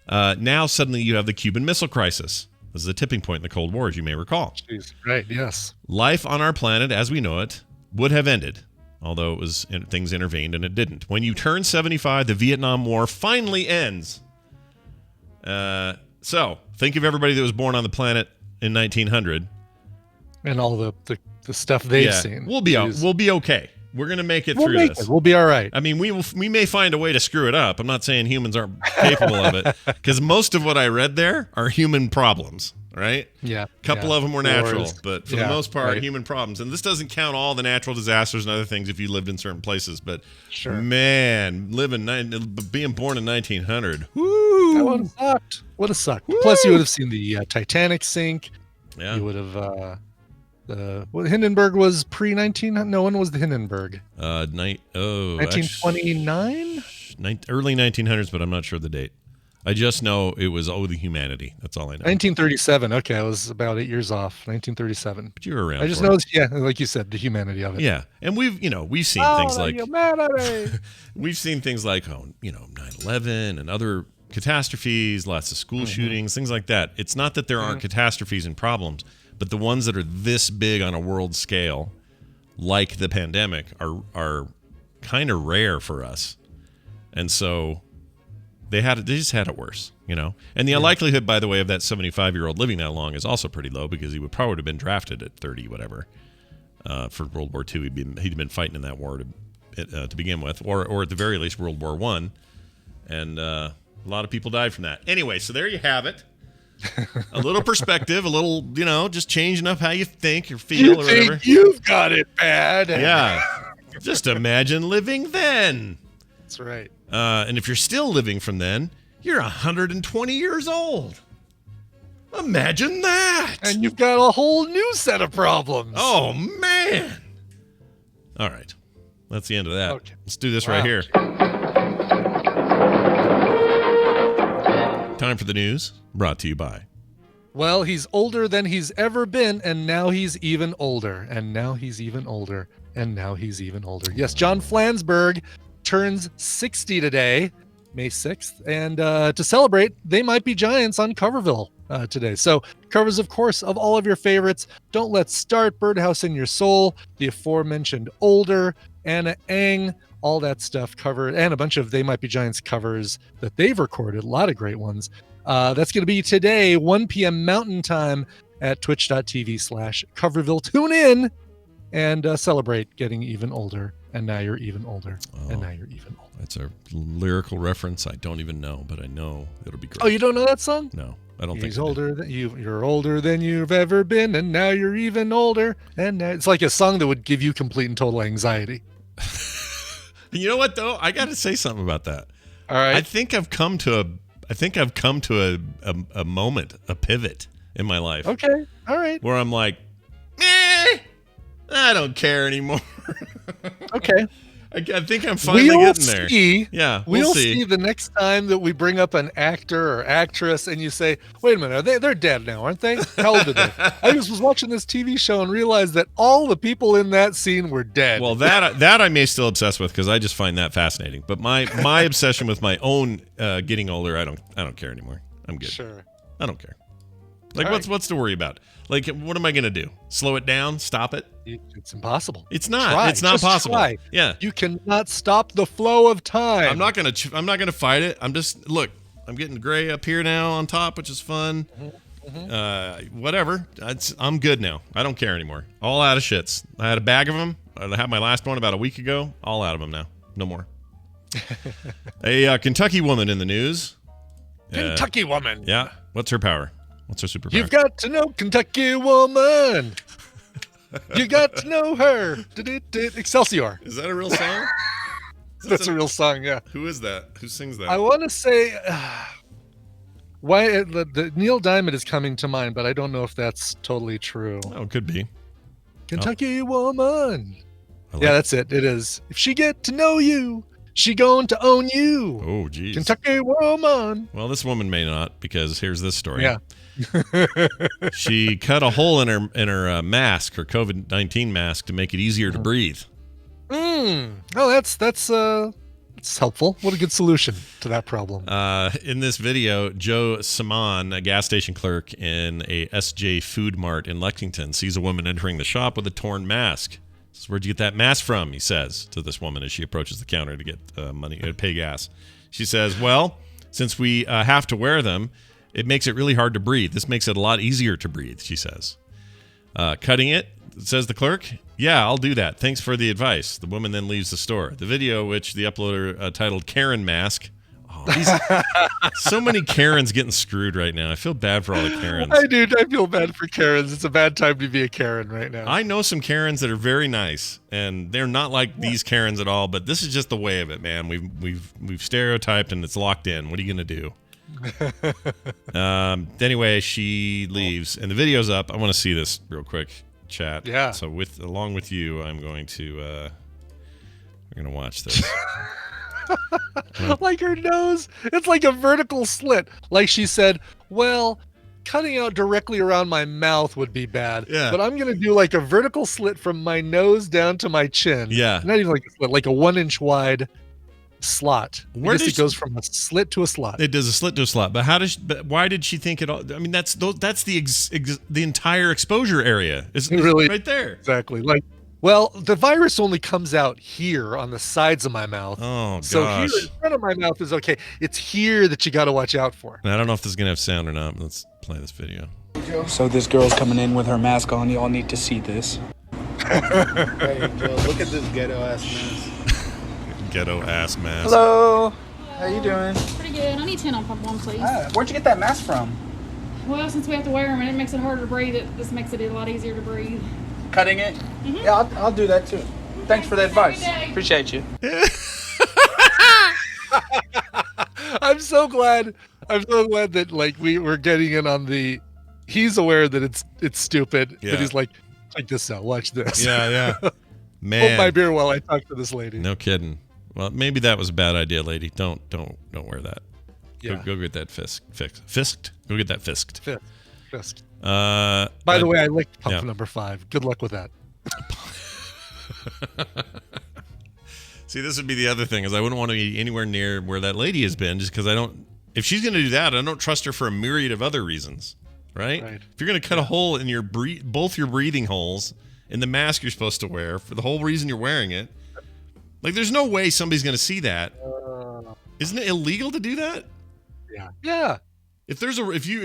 now suddenly you have the Cuban Missile Crisis. This is a tipping point in the Cold War, as you may recall. Jeez, right, yes. Life on our planet, as we know it, would have ended, although things intervened and it didn't. When you turn 75, the Vietnam War finally ends. So, think of everybody that was born on the planet in 1900. And all the stuff they've seen. We'll be okay. We're going to make it through this. We'll be all right. I mean, we may find a way to screw it up. I'm not saying humans aren't capable of it, because most of what I read there are human problems, right? Yeah. A couple of them were natural, Wars. but for the most part, human problems. And this doesn't count all the natural disasters and other things if you lived in certain places. But man, being born in 1900, woo! That would have sucked. Would have sucked. Woo! Plus, you would have seen the Titanic sink. Yeah. You would have. Hindenburg was pre-19. No, when was the Hindenburg? 1929. Early 1900s, but I'm not sure the date. I just know it was the humanity. That's all I know. 1937. Okay, I was about 8 years off. 1937. But you were around. I just know it's, like you said, the humanity of it. Yeah, and we've seen things like humanity. we've seen things like 9/11 and other catastrophes, lots of school shootings, things like that. It's not that there aren't catastrophes and problems, but the ones that are this big on a world scale, like the pandemic, are kind of rare for us, and so they just had it worse, And the likelihood, by the way, of that 75-year-old living that long is also pretty low because he would probably have been drafted at 30, whatever, for World War II. He'd been fighting in that war to begin with, or at the very least World War I, and a lot of people died from that. Anyway, so there you have it. A little perspective, a little, just changing up how you think or feel or whatever. You've got it bad. Yeah. Just imagine living then. That's right. And if you're still living from then, you're 120 years old. Imagine that. And you've got a whole new set of problems. Oh, man. All right. That's the end of that. Okay. Let's do this right here. Time for the news, brought to you by. Well, he's older than he's ever been, and now he's even older. And now he's even older. And now he's even older. Yes, John Flansburgh turns 60 today, May 6th. And to celebrate, They Might Be Giants on Coverville today. So covers, of course, of all of your favorites. Don't Let's Start, Birdhouse in Your Soul, the aforementioned Older, Anna Ang, all that stuff covered, and a bunch of They Might Be Giants covers that they've recorded, a lot of great ones. That's going to be today, 1 p.m. Mountain Time at twitch.tv/Coverville. Tune in and celebrate getting even older. And now you're even older. And now you're even older. That's a lyrical reference I don't even know, but I know it'll be great. Oh, you don't know that song? No, I don't think He's older than you're older than you've ever been, and now you're even older. And now it's like a song that would give you complete and total anxiety. You know what, though? I got to say something about that. All right. I think I've come to a moment, a pivot in my life. Okay. All right. Where I'm like, I don't care anymore. Okay. I think I'm finally getting there. Yeah, we'll see the next time that we bring up an actor or actress and you say, wait a minute, they're dead now, aren't they? How old are they? I just was watching this TV show and realized that all the people in that scene were dead. Well, that I may still obsess with because I just find that fascinating. But my obsession with my own getting older, I don't care anymore. I'm good. Sure. I don't care. Like, All what's to worry about? Like, what am I going to do? Slow it down? Stop it? It's impossible. It's not. Try. It's not Just possible. try. Yeah. You cannot stop the flow of time. I'm not gonna fight it. I'm just I'm getting gray up here now on top, which is fun. Whatever. I'm good now. I don't care anymore. All out of shits. I had a bag of them. I had my last one about a week ago. All out of them now. No more. A Kentucky woman in the news. Kentucky woman. Yeah. What's her power? What's her superpower? You've got to know Kentucky woman. You got to know her. Excelsior. Is that a real song? That's a real song, yeah. Who is that? Who sings that? I want to say why the Neil Diamond is coming to mind, but I don't know if that's totally true. Oh, it could be. Kentucky woman. Like Yeah, that's it. It is. If she get to know you, she going to own you. Oh, geez. Kentucky woman. Well, this woman may not, because here's this story. Yeah. She cut a hole in her mask, her COVID-19 mask, to make it easier to breathe. Oh, that's helpful. What a good solution to that problem. In this video, Joe Saman, a gas station clerk in a SJ Food Mart in Lexington, sees a woman entering the shop with a torn mask. Says, "Where'd you get that mask from?" he says to this woman as she approaches the counter to get money to pay gas. She says, "Well, since we have to wear them, it makes it really hard to breathe. This makes it a lot easier to breathe," she says. Cutting it, says the clerk. "Yeah, I'll do that. Thanks for the advice." The woman then leaves the store. The video, which the uploader titled Karen Mask. Oh, so many Karens getting screwed right now. I feel bad for all the Karens. I do. I feel bad for Karens. It's a bad time to be a Karen right now. I know some Karens that are very nice, and they're not like these Karens at all, but this is just the way of it, man. We've stereotyped, and it's locked in. What are you going to do? Anyway, she leaves, and the video's up. I want to see this real quick, chat. Yeah. So along with you, I'm going to we're gonna watch this. Like her nose, it's like a vertical slit. Like she said, well, cutting out directly around my mouth would be bad. Yeah. But I'm gonna do like a vertical slit from my nose down to my chin. Yeah. Not even like a slit, like a 1-inch wide slot. Where it goes from a slit to a slot. It does a slit to a slot, but why did she think it all? I mean, that's the entire exposure area. It's Really? right there. Exactly. Like, well, the virus only comes out here on the sides of my mouth. Oh, So gosh. here in front of my mouth is okay. It's here that you got to watch out for. I don't know if this is gonna have sound or not. Let's play this video. So this girl's coming in with her mask on. Y'all need to see this. Hey, Joe, look at this ghetto ass mask. Ghetto ass mask. Hello. How you doing? Pretty good. I need 10 on pump one, please. Where'd you get that mask from? Well, since we have to wear them and it makes it harder to breathe, this makes it a lot easier to breathe. Cutting it? Yeah, I'll do that too. Thanks for the advice. Appreciate you. I'm so glad that like we're getting in on the. He's aware that it's stupid, Yeah. but he's like, check this out, watch this. Yeah. Hold Man. my beer while I talk to this lady. No kidding. Well, maybe that was a bad idea, lady. Don't wear that. Yeah. Go get that fisked. Go get that fisked. Fisk. By the way, I licked pump yeah. number 5. Good luck with that. See, this would be the other thing, is I wouldn't want to be anywhere near where that lady has been, just because if she's going to do that, I don't trust her for a myriad of other reasons, right? If you're going to cut a hole in both your breathing holes in the mask you're supposed to wear for the whole reason you're wearing it, like there's no way somebody's going to see that. Isn't it illegal to do that? Yeah. If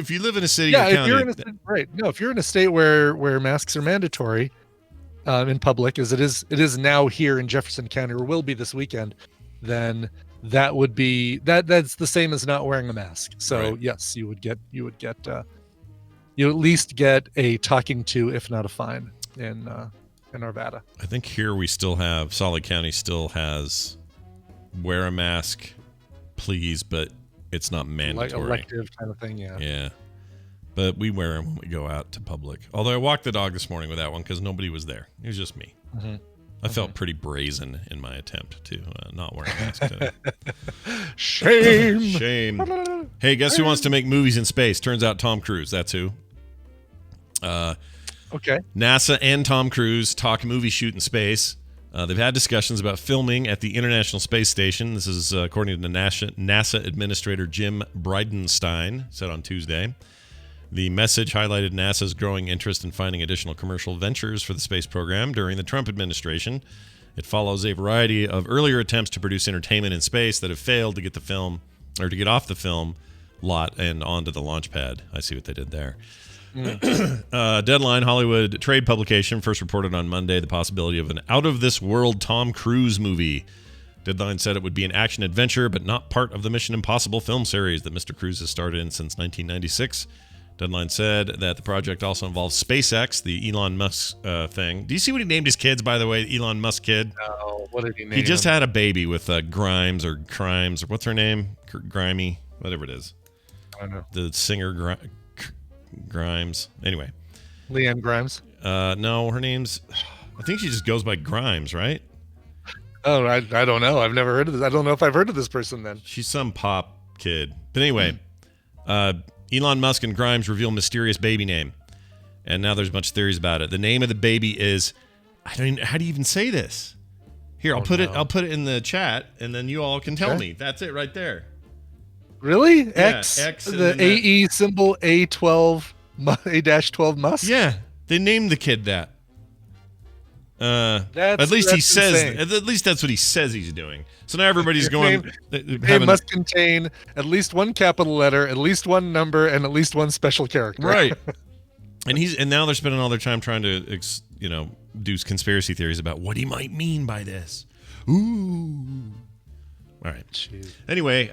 you live in a city, Yeah, or if county, you're in a right, no, if you're in a state where masks are mandatory in public, as it is now here in Jefferson County, or will be this weekend, then that would be that's the same as not wearing a mask. So yes, you would at least get a talking to, if not a fine, in Arvada. I think here we still have Solid County still has wear a mask please, but it's not mandatory. Like elective kind of thing, yeah. Yeah. But we wear them when we go out to public. Although I walked the dog this morning with that one because nobody was there. It was just me. Mm-hmm. I felt pretty brazen in my attempt to not wear a mask today. Shame. Shame. Hey, guess who wants to make movies in space? Turns out Tom Cruise. That's who. Okay. NASA and Tom Cruise talk movie shoot in space. They've had discussions about filming at the International Space Station. This is according to NASA Administrator Jim Bridenstine, said on Tuesday. The message highlighted NASA's growing interest in finding additional commercial ventures for the space program during the Trump administration. It follows a variety of earlier attempts to produce entertainment in space that have failed to get the film or to get off the film lot and onto the launch pad. I see what they did there. Deadline, Hollywood trade publication, first reported on Monday the possibility of an out-of-this-world Tom Cruise movie. Deadline said it would be an action-adventure, but not part of the Mission Impossible film series that Mr. Cruise has starred in since 1996. Deadline said that the project also involves SpaceX, the Elon Musk thing. Do you see what he named his kids, by the way, Elon Musk kid? No, what did he name He just him? had a baby with Grimes or Crimes, or what's her name? Grimey, whatever it is. I don't know. The singer Grimes. Anyway. Leanne Grimes? No, her name's... I think she just goes by Grimes, right? Oh, I don't know. I've never heard of this. I don't know if I've heard of this person then. She's some pop kid. But anyway, Elon Musk and Grimes reveal mysterious baby name. And now there's a bunch of theories about it. The name of the baby is... how do you even say this? Here, I'll put it in the chat, and then you all can tell me. That's it right there. Really? Yeah, X the AE symbol A12 A-12 Musk? Yeah, they named the kid that. At least he says. insane. At least that's what he says he's doing. So now everybody's Your going. Name must contain at least one capital letter, at least one number, and at least one special character. Right. And now they're spending all their time trying to do conspiracy theories about what he might mean by this. Ooh. All right. Jeez. Anyway,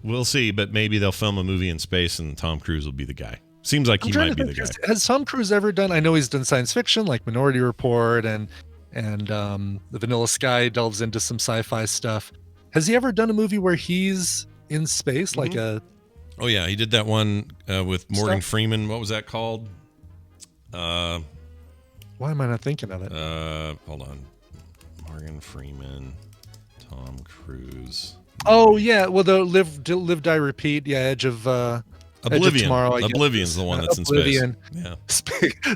we'll see, but maybe they'll film a movie in space and Tom Cruise will be the guy. Seems like he might be the guy. Has Tom Cruise ever done? I know he's done science fiction like Minority Report and The Vanilla Sky delves into some sci-fi stuff. Has he ever done a movie where he's in space, like a? Oh yeah, he did that one with Morgan Freeman. What was that called? Why am I not thinking of it? Hold on. Morgan Freeman, Tom Cruise. Oh yeah, well the Live Die Repeat. Yeah, Edge of Oblivion. Edge of Tomorrow. Oblivion's the one that's Oblivion. in space. Yeah.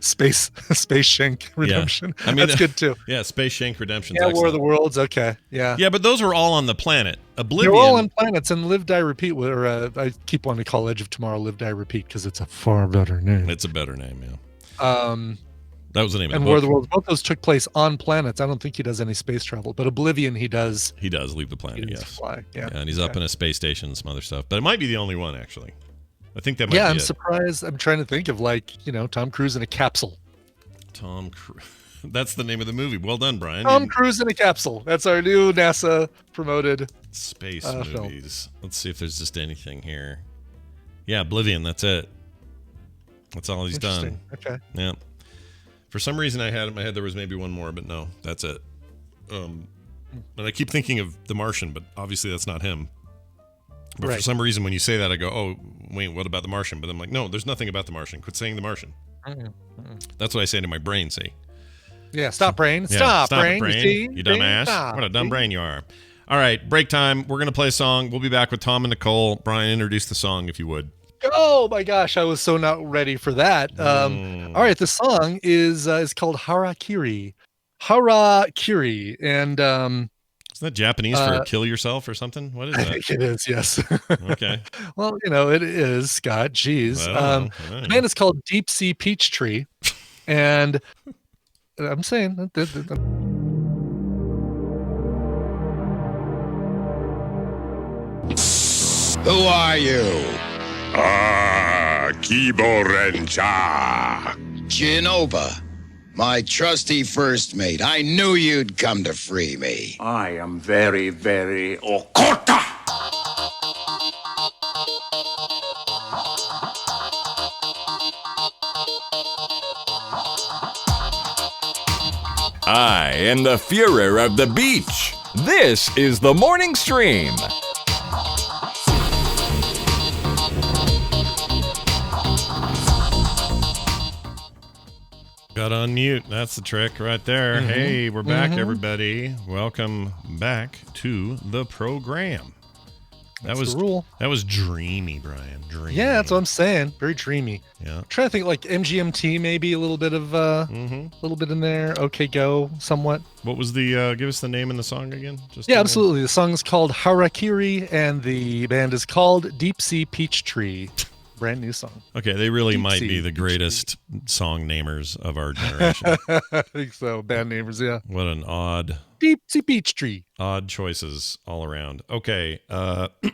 Space Shank Redemption. Yeah. I mean, that's good too. Yeah, Space Shank Redemption. Yeah, War of the Worlds. Okay. Yeah. Yeah, but those are all on the planet. Oblivion. They're all on planets, and Live Die Repeat. Or I keep wanting to call Edge of Tomorrow Live Die Repeat because it's a far better name. It's a better name. Yeah. That was the name of the book. And War of the Worlds, both those took place on planets. I don't think he does any space travel, but Oblivion he does. He does leave the planet, yes. Fly. Yeah. And he's up in a space station and some other stuff. But it might be the only one, actually. I think that might Yeah, be I'm it. surprised. I'm trying to think of Tom Cruise in a capsule. Tom Cruise. That's the name of the movie. Well done, Brian. Tom Cruise in a capsule. That's our new NASA promoted space film. movies. Let's see if there's just anything here. Yeah, Oblivion. That's it. That's all he's done. Okay. Yeah. For some reason, I had in my head there was maybe one more, but no, that's it. And I keep thinking of The Martian, but obviously that's not him. But for some reason, when you say that, I go, oh, wait, what about The Martian? But I'm like, no, there's nothing about The Martian. Quit saying The Martian. That's what I say to my brain, see? Yeah, stop, brain. Yeah, stop, it, brain. You dumbass. Stop. What a dumb brain you are. All right, break time. We're going to play a song. We'll be back with Tom and Nicole. Brian, introduce the song, if you would. Oh my gosh, I was so not ready for that. All right, the song is called Harakiri. Harakiri. And isn't that Japanese for kill yourself or something? What is that? I think it is, yes. Okay. Well, it is, Scott. Jeez. The band is called Deep Sea Peach Tree. And I'm saying Who are you? Kiborencha. Genova, my trusty first mate. I knew you'd come to free me. I am very, very Okota. I am the Führer of the beach. This is the morning stream. Got to unmute. That's the trick right there. Mm-hmm. Hey, we're back, everybody. Welcome back to the program. That was the rule. That was dreamy, Brian. Dreamy. Yeah, that's what I'm saying. Very dreamy. Yeah. I'm trying to think like MGMT, maybe a little bit of little bit in there. Okay, go somewhat. What was the? Give us the name and the song again. Just Yeah, absolutely. The song is called Harakiri, and the band is called Deep Sea Peach Tree. Brand new song. Okay, they really Deep might Sea be the Peach greatest song namers of our generation. I think so. Band namers, yeah. What an odd Deep Sea Peach Tree. Odd choices all around. Okay,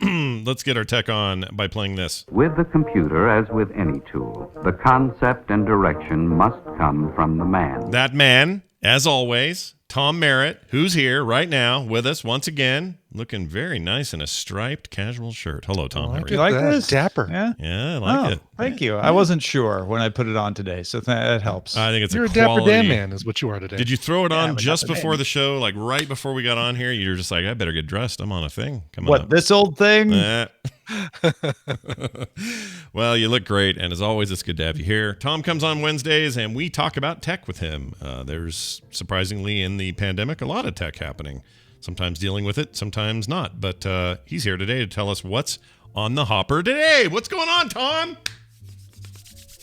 let's get our tech on by playing this. With the computer, as with any tool, the concept and direction must come from the man. That man, as always, Tom Merritt, who's here right now with us once again, looking very nice in a striped casual shirt. Hello, Tom. How are You like this? Dapper. Yeah. Yeah, I like it. Thank you. I wasn't sure when I put it on today, so that helps. I think it's You're a quality. Dapper Dan man is what you are today. Did you throw it on I'm a just Dapper before Dan. the show, like right before we got on here? You were just like, I better get dressed. I'm on a thing. Come on What, up. this old thing? Well, you look great, and as always, it's good to have you here. Tom comes on Wednesdays, and we talk about tech with him. There's surprisingly in the pandemic a lot of tech happening. Sometimes dealing with it, sometimes not. But he's here today to tell us what's on the hopper today. What's going on, Tom?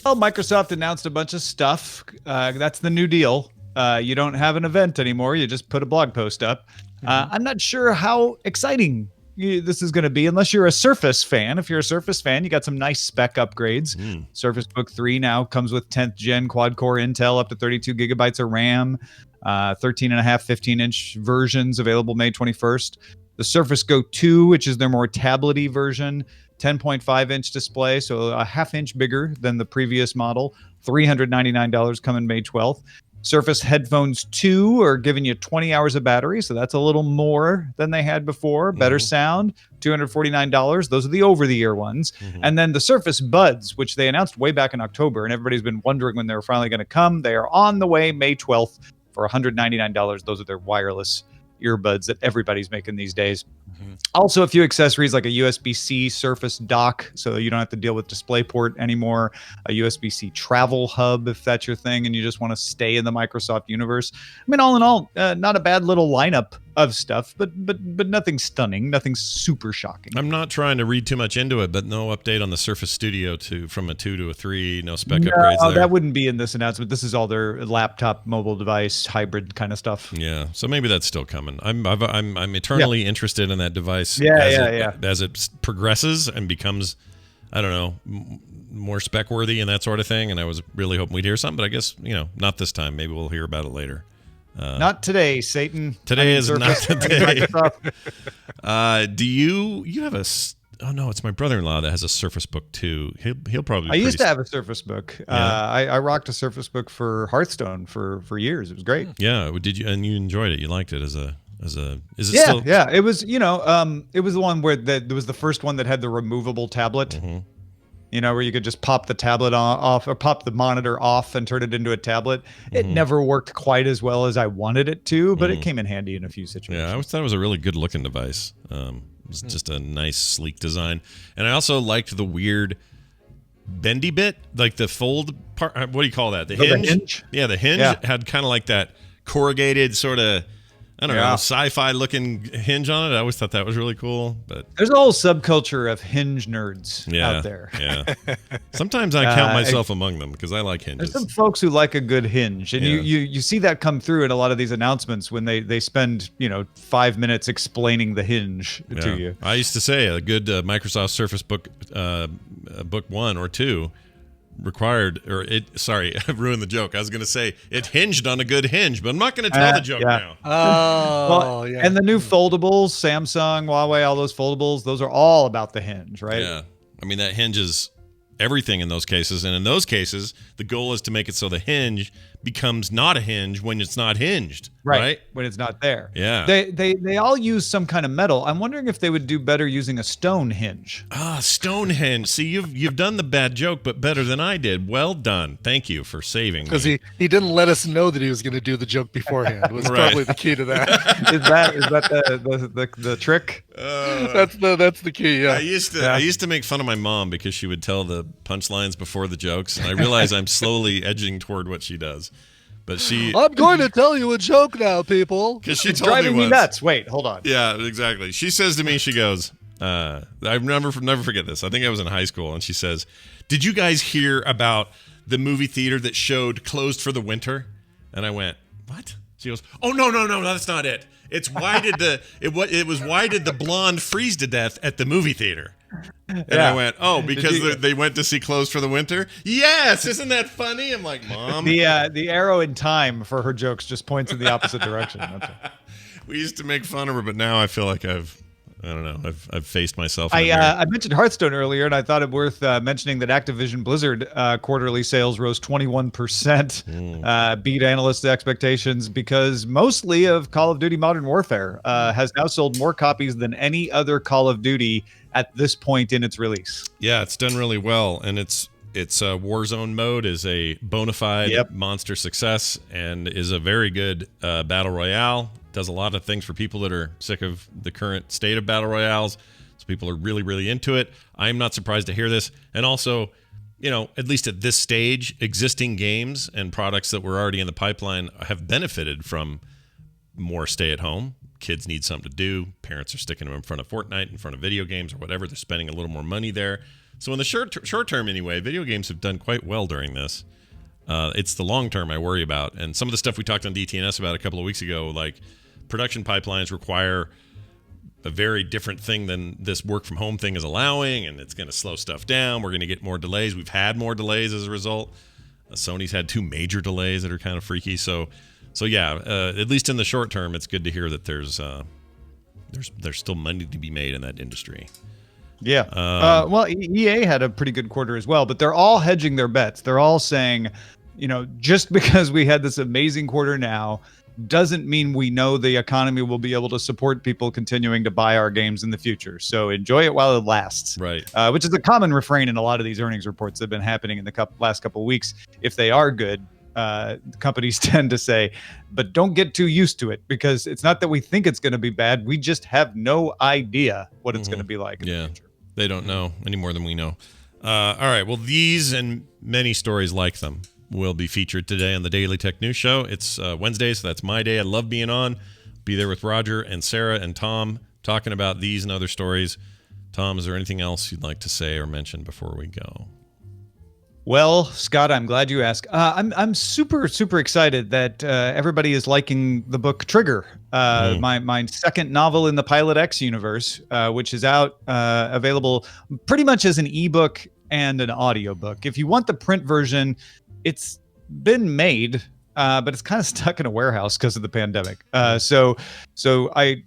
Well, Microsoft announced a bunch of stuff. That's the new deal. You don't have an event anymore. You just put a blog post up. I'm not sure how exciting this is going to be unless you're a Surface fan. If you're a Surface fan, you got some nice spec upgrades. Surface Book 3 now comes with 10th gen quad-core Intel up to 32 gigabytes of RAM, 13.5, 15-inch versions available May 21st. The Surface Go 2, which is their more tablet-y version, 10.5-inch display, so a half-inch bigger than the previous model, $399 coming May 12th. Surface Headphones 2 are giving you 20 hours of battery, so that's a little more than they had before. Better sound, $249. Those are the over-the-ear ones. And then the Surface Buds, which they announced way back in October, and everybody's been wondering when they were finally going to come. They are on the way May 12th for $199. Those are their wireless earbuds that everybody's making these days. Also, a few accessories like a USB-C Surface dock, so you don't have to deal with DisplayPort anymore. A USB-C travel hub, if that's your thing, and you just want to stay in the Microsoft universe. I mean, all in all, not a bad little lineup of stuff, but nothing stunning, nothing super shocking. I'm not trying to read too much into it, but no update on the Surface Studio from a 2 to a 3, no spec upgrades there. That wouldn't be in this announcement. This is all their laptop, mobile device, hybrid kind of stuff. Yeah, so maybe that's still coming. I'm eternally interested in that device. Yeah. As it progresses and becomes, I don't know, more spec worthy and that sort of thing. And I was really hoping we'd hear something, but I guess not this time. Maybe we'll hear about it later. Not today, Satan. Today is Surface, not today. Do you have a? Oh no, it's my brother-in-law that has a Surface Book 2. He'll probably. I used to have a Surface Book. I rocked a Surface Book for Hearthstone for years. It was great. Yeah, did you? And you enjoyed it. You liked it as a. Is it still? still? Yeah. It was. It was the one where there was the first one that had the removable tablet. Where you could just pop the tablet off or pop the monitor off and turn it into a tablet. It never worked quite as well as I wanted it to, but it came in handy in a few situations. Yeah, I always thought it was a really good looking device. It was just a nice, sleek design. And I also liked the weird bendy bit, like the fold part. What do you call that? The hinge? The hinge? Yeah, the hinge had kind of like that corrugated sort of, I don't know, sci-fi looking hinge on it. I always thought that was really cool. But there's a whole subculture of hinge nerds out there. Yeah. Sometimes I count myself among them because I like hinges. There's some folks who like a good hinge, and you see that come through in a lot of these announcements when they spend 5 minutes explaining the hinge to you. I used to say a good Microsoft Surface Book Book 1 or 2 required, or it, sorry, I ruined the joke. I was going to say it hinged on a good hinge, but I'm not going to tell the joke now. And the new foldables, Samsung, Huawei, all those foldables, those are all about the hinge, right? Yeah. I mean, that hinges everything in those cases. And in those cases, the goal is to make it so the hinge becomes not a hinge when it's not hinged. Right? When it's not there. Yeah. They all use some kind of metal. I'm wondering if they would do better using a stone hinge. Stone hinge. See, you've done the bad joke, but better than I did. Well done. Thank you for saving me. Because he didn't let us know that he was going to do the joke beforehand. Was probably the key to that. Is that the trick? That's the key. Yeah. I used to make fun of my mom because she would tell the punchlines before the jokes, and I realize I'm slowly edging toward what she does. But she, I'm going to tell you a joke now, people. because she It's told driving me once- nuts. Wait, hold on. Yeah, exactly. She says to me, she goes, I never forget this. I think I was in high school, and she says, "Did you guys hear about the movie theater that showed Closed for the Winter?" And I went, "What?" She goes, "Oh no, that's not it. It's why did the blonde freeze to death at the movie theater?" And I went, "Oh, because they went to see Closed for the Winter." Yes, isn't that funny? I'm like, "Mom." The arrow in time for her jokes just points in the opposite direction. That's it. We used to make fun of her, but now I feel like I've faced myself. In the mirror. I mentioned Hearthstone earlier, and I thought it worth mentioning that Activision Blizzard quarterly sales rose 21%, beat analysts' expectations because mostly of Call of Duty Modern Warfare has now sold more copies than any other Call of Duty at this point in its release. Yeah, it's done really well, and its Warzone mode is a bona fide monster success and is a very good battle royale. Does a lot of things for people that are sick of the current state of battle royales. So people are really, really into it. I'm not surprised to hear this. And also, at least at this stage, existing games and products that were already in the pipeline have benefited from more stay at home. Kids need something to do. Parents are sticking them in front of Fortnite, in front of video games or whatever. They're spending a little more money there. So in the short term anyway, video games have done quite well during this. It's the long term I worry about. And some of the stuff we talked on DTNS about a couple of weeks ago, like production pipelines require a very different thing than this work from home thing is allowing, and it's going to slow stuff down. We're going to get more delays. We've had more delays as a result. Sony's had 2 major delays that are kind of freaky. So yeah, at least in the short term, it's good to hear that there's still money to be made in that industry. Yeah. Well, EA had a pretty good quarter as well, but they're all hedging their bets. They're all saying, just because we had this amazing quarter now doesn't mean we know the economy will be able to support people continuing to buy our games in the future. So enjoy it while it lasts. Right. Which is a common refrain in a lot of these earnings reports that have been happening in the last couple of weeks. If they are good, companies tend to say, but don't get too used to it, because it's not that we think it's going to be bad. We just have no idea what it's going to be like in the future. They don't know any more than we know. All right. Well, these and many stories like them will be featured today on the Daily Tech News Show. It's Wednesday, so that's my day. I love being on. Be there with Roger and Sarah and Tom talking about these and other stories. Tom, is there anything else you'd like to say or mention before we go? Well, Scott, I'm glad you asked. I'm super, super excited that everybody is liking the book Trigger, my second novel in the Pilot X universe, which is out, available pretty much as an ebook and an audiobook. If you want the print version, it's been made, but it's kind of stuck in a warehouse because of the pandemic. So I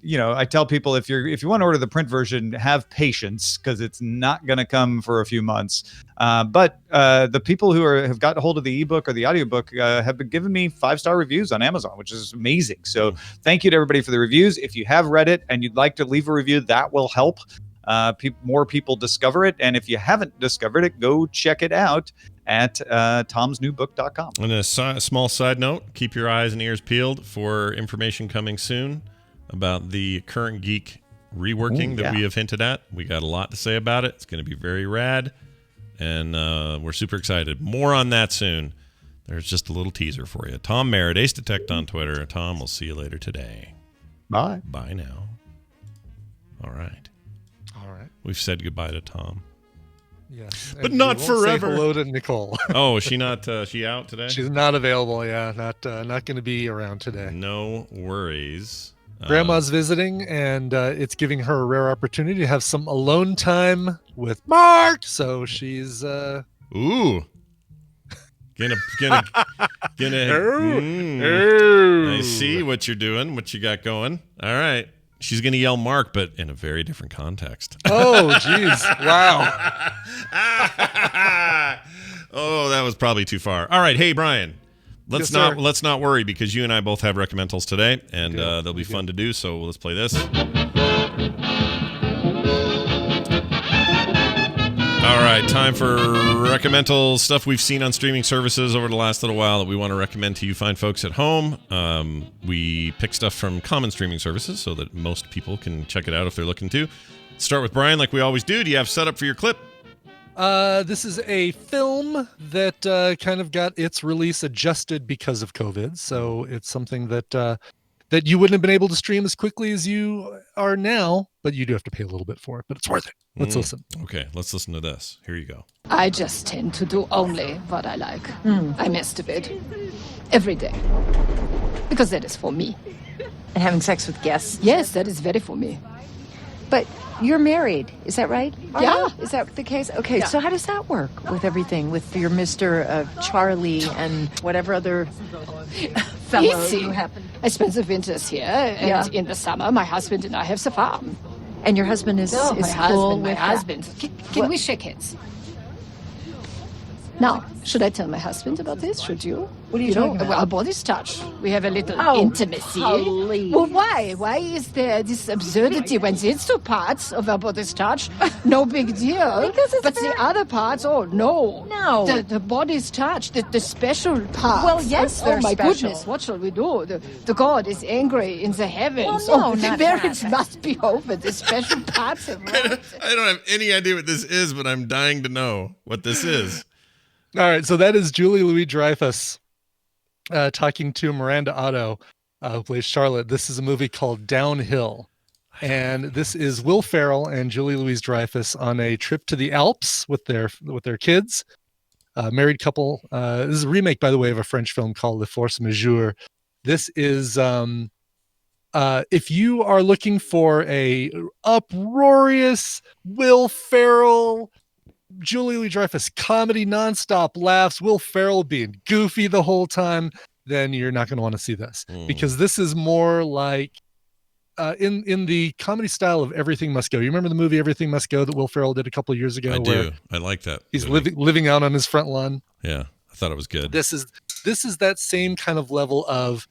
tell people, if you want to order the print version, have patience, because it's not going to come for a few months. But the people who have got a hold of the ebook or the audiobook have been giving me 5-star reviews on Amazon, which is amazing. So thank you to everybody for the reviews. If you have read it and you'd like to leave a review, that will help more people discover it. And if you haven't discovered it, go check it out at tomsnewbook.com. And a small side note, keep your eyes and ears peeled for information coming soon about the Current Geek reworking that we have hinted at. We got a lot to say about it. It's going to be very rad, and we're super excited. More on that soon. There's just a little teaser for you. Tom Merritt, Ace Detect on Twitter. Tom, we'll see you later today. Bye. Bye now. All right. We've said goodbye to Tom. Yes, but not forever. Say hello to Nicole. Oh, is she not? She out today? She's not available. Yeah, not going to be around today. No worries. Grandma's visiting, and it's giving her a rare opportunity to have some alone time with Mark. So she's ooh. Gonna. I see what you're doing. What you got going. All right. She's going to yell Mark, but in a very different context. Oh, jeez. Wow. Oh, that was probably too far. All right. Hey, Brian, let's not worry, because you and I both have recommendals today, and they'll be fun to do. So let's play this. All right, time for recommendals, stuff we've seen on streaming services over the last little while that we want to recommend to you fine folks at home. We pick stuff from common streaming services so that most people can check it out if they're looking to. Start with Brian, like we always do. Do you have set up for your clip? This is a film that kind of got its release adjusted because of COVID. So it's something that that you wouldn't have been able to stream as quickly as you are now, but you do have to pay a little bit for it. But it's worth it. Let's listen. Okay, let's listen to this. Here you go. I just tend to do only what I like. I masturbate every day because that is for me. And having sex with guests? Yes, that is very for me. But you're married, is that right? Yeah. Is that the case? Okay, Yeah. so how does that work with everything, with your Mr. Charlie and whatever other fellow Easy. you happen? I spend the winters here, and in the summer, my husband and I have the farm. And your husband is No, my cool husband, with my that? husband. Can we shake hands? Now, should I tell my husband about this? Should you? What are you talking about? Well, our bodies touch. We have a little Oh, intimacy. please. Well, why? Why is there this absurdity when these two parts of our bodies touch? No big deal. Because it's but the other parts, oh no. No. The bodies touch, the special parts. Well, yes, Oh they're my special. goodness, what shall we do? The God is angry in the heavens. Well, no, oh, not marriage that. must be over. The special parts have I don't have any idea what this is, but I'm dying to know what this is. All right, so that is Julie Louis-Dreyfus talking to Miranda Otto, who plays Charlotte. This is a movie called Downhill, and this is Will Ferrell and Julie Louis-Dreyfus on a trip to the Alps with their kids. Married couple. This is a remake, by the way, of a French film called Le Force Majeure. This is if you are looking for a uproarious Will Ferrell, Julie Louis-Dreyfus comedy, nonstop laughs, Will Ferrell being goofy the whole time, then you're not going to want to see this because this is more like in the comedy style of Everything Must Go. You remember the movie Everything Must Go that Will Ferrell did a couple of years ago? I where do. I like that. He's movie. living out on his front lawn. Yeah, I thought it was good. This is that same kind of level of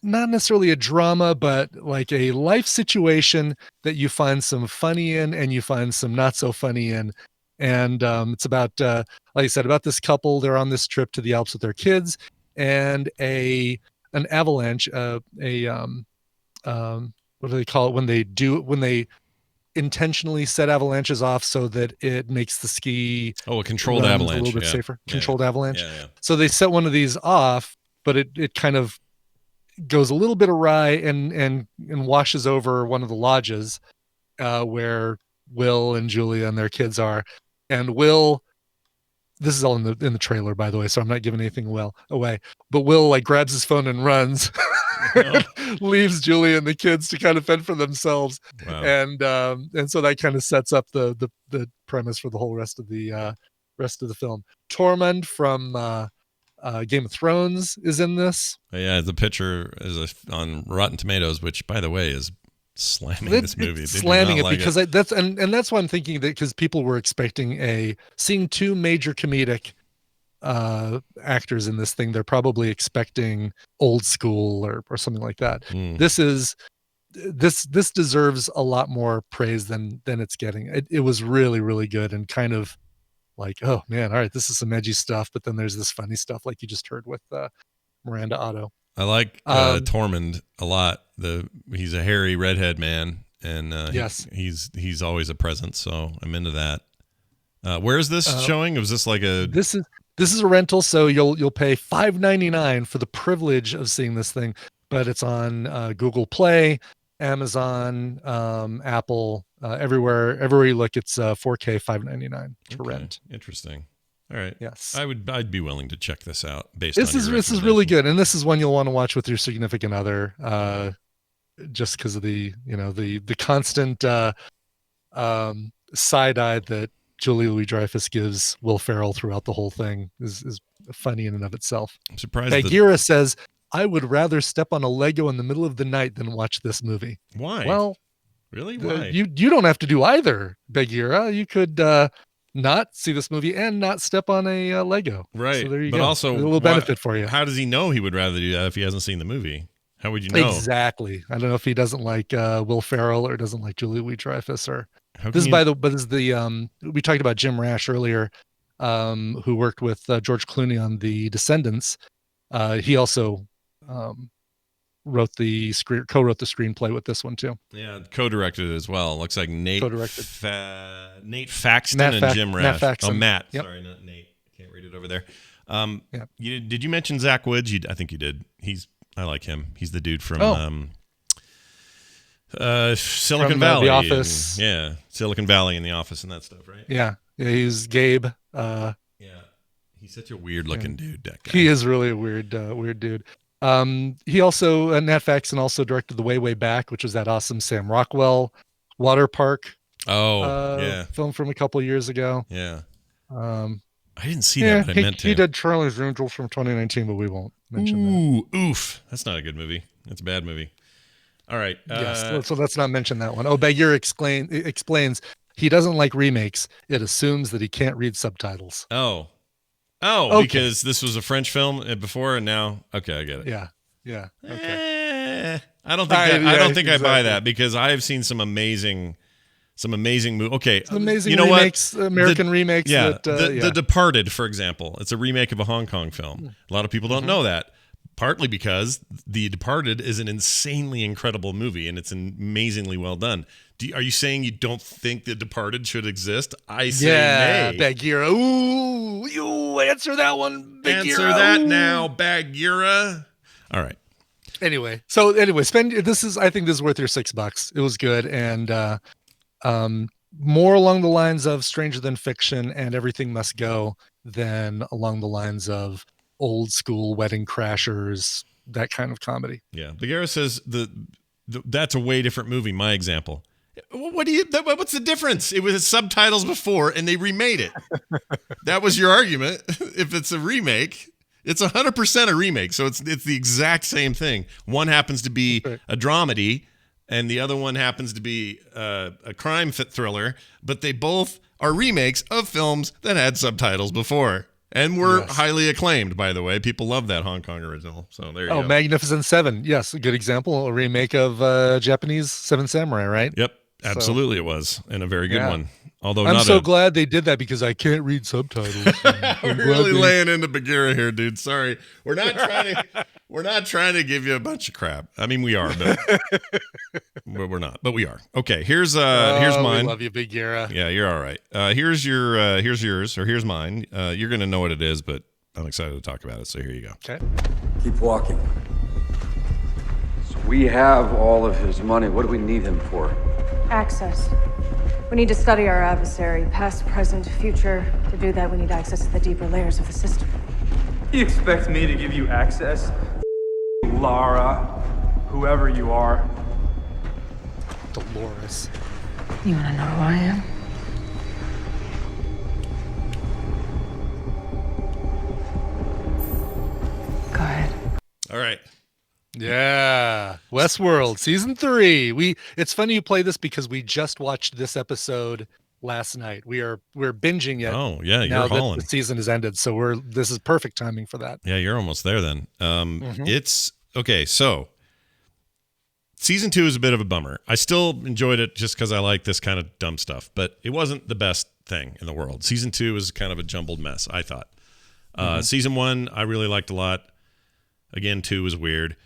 not necessarily a drama, but like a life situation that you find some funny in and you find some not so funny in. And it's about, like I said, about this couple. They're on this trip to the Alps with their kids, and an avalanche, what do they call it when they intentionally set avalanches off so that it makes the ski a controlled runs avalanche a little bit yeah. safer. Yeah, Controlled avalanche. Yeah. So they set one of these off, but it kind of goes a little bit awry and washes over one of the lodges where Will and Julia and their kids are. And Will, this is all in the trailer, by the way, so I'm not giving anything away. But Will like grabs his phone and runs, leaves Julia and the kids to kind of fend for themselves. Wow. And so that kind of sets up the premise for the whole rest of the film. Tormund from Game of Thrones is in this. Yeah, the picture is on Rotten Tomatoes, which, by the way, is slamming this movie. It's They do slamming not it like because that's why I'm thinking that because people were expecting seeing two major comedic actors in this thing. They're probably expecting Old School or something like that. This deserves a lot more praise than it's getting. It was really, really good and kind of like, oh man, all right, this is some edgy stuff, but then there's this funny stuff like you just heard with Miranda Otto. I like Tormund a lot. He's a hairy redhead man, and yes, he's always a presence. So I'm into that. Where is this showing? Was this like a? This is a rental, so you'll pay $5.99 for the privilege of seeing this thing, but it's on Google Play, Amazon, Apple, everywhere you look. It's 4K $5.99 to rent. Interesting. All right. Yes. I'd be willing to check this out based This on is really good, and this is one you'll want to watch with your significant other, just because of the constant side eye that Julie Louis-Dreyfus gives Will Ferrell throughout the whole thing is funny in and of itself. I'm surprised. Bagheera says, "I would rather step on a Lego in the middle of the night than watch this movie." Why? Well, really? Why? You don't have to do either, Bagheera. You could not see this movie and not step on a Lego. Right. So there you but go. also, a little benefit for you. How does he know he would rather do that if he hasn't seen the movie? How would you know? Exactly. I don't know if he doesn't like Will Ferrell or doesn't like Julie Louis-Dreyfus or. This is we talked about Jim Rash earlier, who worked with George Clooney on The Descendants. He also co-wrote the screenplay with this one too. Yeah, co-directed it as well. Looks like Nate Co-directed. Nate Faxton and Jim Rash. Matt Oh, Faxton. Matt. Yep. Sorry, not Nate. Can't read it over there. Did you mention Zach Woods? I think you did. I like him. He's the dude from Silicon From, Valley. The Office. Silicon Valley and The Office and that stuff, right? Yeah, he's Gabe. He's such a weird-looking dude. That guy. He is really a weird dude. He also Nat Faxon also directed The Way Back, which was that awesome Sam Rockwell water park. Film from a couple years ago. Yeah. I didn't see that, but I meant to. He did Charlie's Angels from 2019, but we won't mention that. Oof. That's not a good movie. That's a bad movie. All right. Yes, so let's not mention that one. Baguer explains he doesn't like remakes. It assumes that he can't read subtitles. Okay. Because this was a French film before, and now, okay, I get it. Yeah. Okay. I don't think I buy that, because I have seen some amazing movies. Okay, amazing you know remakes, what? American remakes. Yeah, that, The Departed, for example, it's a remake of a Hong Kong film. A lot of people don't know that. Partly because The Departed is an insanely incredible movie, and it's amazingly well done. Are you saying you don't think The Departed should exist? I say nay. Bagheera. Ooh, you answer that one, Bagheera. Answer that now, Bagheera. All right. Anyway, I think this is worth your $6. It was good, and more along the lines of Stranger Than Fiction and Everything Must Go than along the lines of old school Wedding Crashers, that kind of comedy. Yeah. Bagheera says that's a way different movie, my example. What's the difference? It was subtitles before and they remade it. That was your argument. If it's a remake, it's 100% a remake. So it's the exact same thing. One happens to be a dramedy and the other one happens to be a crime thriller, but they both are remakes of films that had subtitles before. And were highly acclaimed, by the way. People love that Hong Kong original. So there you go. Magnificent Seven. Yes, a good example. A remake of Japanese Seven Samurai, right? Yep, absolutely it was. And a very good one. Although I'm so glad they did that, because I can't read subtitles. We're really laying into Bagheera here, dude. Sorry. We're not trying to give you a bunch of crap. I mean, we are, but we're not. But we are. Okay, here's mine. We love you, Bagheera. Yeah, you're all right. Here's yours, or here's mine. You're gonna know what it is, but I'm excited to talk about it. So here you go. Okay. Keep walking. So we have all of his money. What do we need him for? Access. We need to study our adversary, past, present, future. To do that, we need access to the deeper layers of the system. You expect me to give you access? Lara, whoever you are. Dolores. You wanna know who I am? Go ahead. All right. Yeah. Westworld season 3. It's funny you play this because we just watched this episode last night. We're binging it. Oh, yeah, now you're that hauling. the season has ended, so this is perfect timing for that. Yeah, you're almost there then. It's okay, so season 2 is a bit of a bummer. I still enjoyed it just because I like this kind of dumb stuff, but it wasn't the best thing in the world. Season 2 is kind of a jumbled mess, I thought. Season 1, I really liked a lot. Again, 2 was weird.